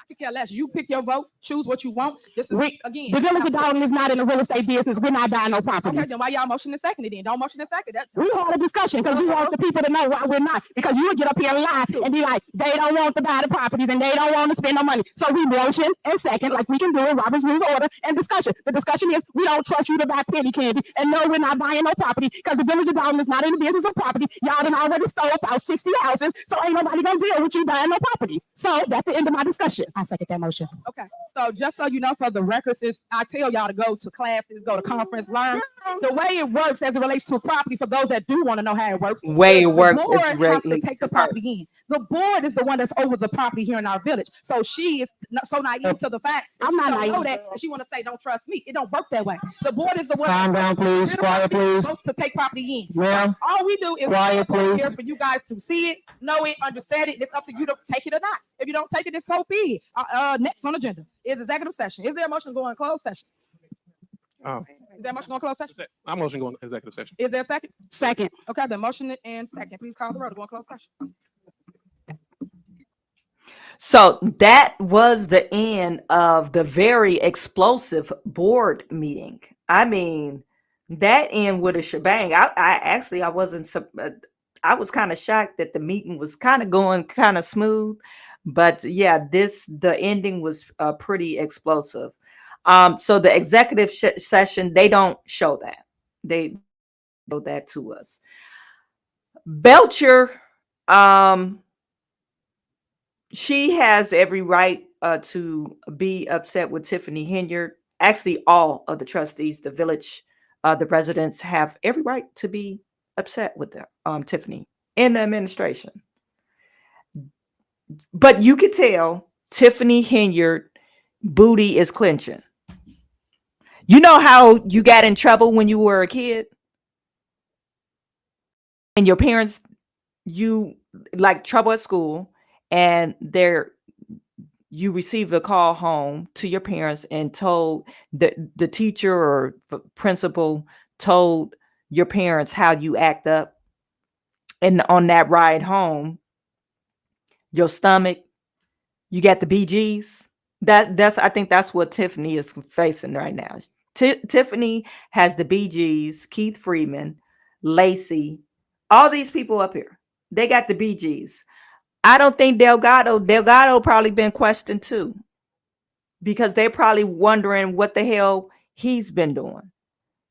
D: I could care less. You pick your vote, choose what you want. This is again.
G: The village of Dalton is not in the real estate business. We're not buying no properties.
D: Okay, then why y'all motion and second it then? Don't motion and second.
G: We had a discussion because we want the people to know why we're not. Because you would get up here and lie and be like, they don't want to buy the properties and they don't want to spend no money. So we motion and second, like we can do in Robert's Rules of Order and discussion. The discussion is we don't trust you to buy penny candy. And no, we're not buying no property because the village of Dalton is not in the business of property. Y'all done already stole about 60 houses. So ain't nobody gonna deal with you buying no property. So that's the end of my discussion. I second that motion.
D: Okay, so just so you know, for the records, is I tell y'all to go to classes, go to conference, learn the way it works as it relates to property. For those that do want to know how it works,
A: Way it works
D: The board
A: as it
D: has to
A: relates
D: take the
A: to her.
D: property in. The board is the one that's over the property here in our village. So she is so naive to the fact.
G: I'm not
D: she don't know
G: naive.
D: that, and she want to say, "Don't trust me." It don't work that way. The board is the one.
L: Calm down, please.
D: We're the
L: Quiet,
D: property
L: please.
D: supposed to take property in.
L: Ma'am.
D: All we do is
L: Quiet, please.
D: here for you guys to see it, know it, understand it. It's up to you to take it or not. If you don't take it, it's so be it. Next on the agenda is executive session. Is there a motion going closed session? Is there a motion going closed session?
Q: I'm motion going executive session.
D: Is there a second?
G: Second.
D: Okay, the motion and second. Please call the roll to go in closed session.
A: So that was the end of the very explosive board meeting. I mean, that end with a shebang. I wasn't. I was kind of shocked that the meeting was kind of going kind of smooth, but yeah, the ending was pretty explosive. So the executive session, they don't show that. They show that to us. Belcher, she has every right to be upset with Tiffany Henyard. Actually, all of the trustees, the village, the residents have every right to be upset with Tiffany and the administration. But you could tell Tiffany Henyard booty is clenching. You know how you got in trouble when you were a kid? And your parents, you like trouble at school, and you received a call home to your parents and told the teacher or principal told your parents how you act up, and on that ride home your stomach, you got the BGs. I think that's what Tiffany is facing right now. Tiffany has the BGs. Keith Freeman, Lacey, all these people up here, they got the BGs. I don't think Delgado probably been questioned too, because they're probably wondering what the hell he's been doing.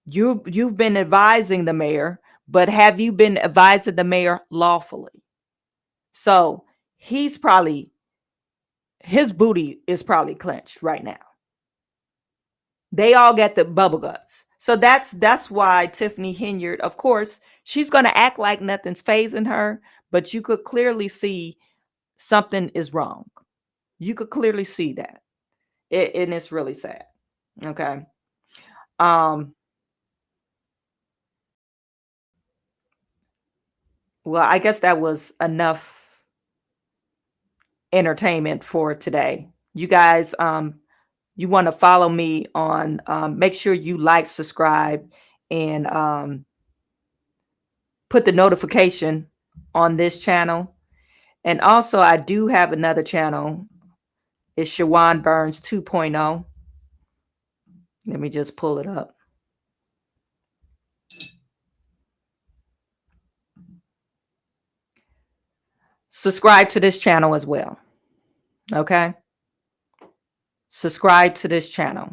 A: You've been advising the mayor, but have you been advising the mayor lawfully? So his booty is probably clenched right now. They all get the bubble guts. So that's why Tiffany Henyard, of course, she's going to act like nothing's phasing her, but you could clearly see something is wrong. You could clearly see that. And it's really sad. Okay. Well, I guess that was enough entertainment for today. You guys, you want to follow me on, make sure you like, subscribe, and put the notification on this channel. And also, I do have another channel. It's Chawanne Burns 2.0. Let me just pull it up. Subscribe to this channel as well. Okay? Subscribe to this channel.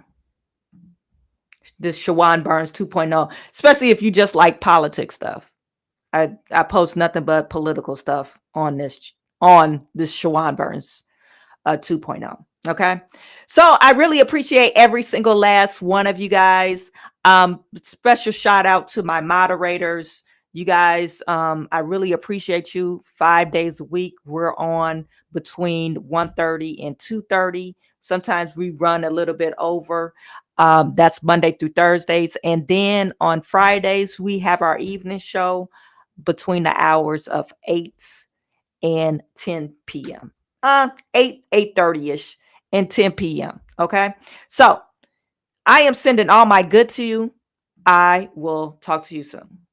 A: This Chawanne Burns 2.0, especially if you just like politics stuff. I post nothing but political stuff on this Chawanne Burns 2.0. Okay. So I really appreciate every single last one of you guys. Special shout out to my moderators. You guys, I really appreciate you. 5 days a week. We're on between 1:30 and 2:30. Sometimes we run a little bit over. That's Monday through Thursdays. And then on Fridays, we have our evening show between the hours of 8 and 10 p.m. 8:30ish and 10 p.m. Okay. So I am sending all my good to you. I will talk to you soon.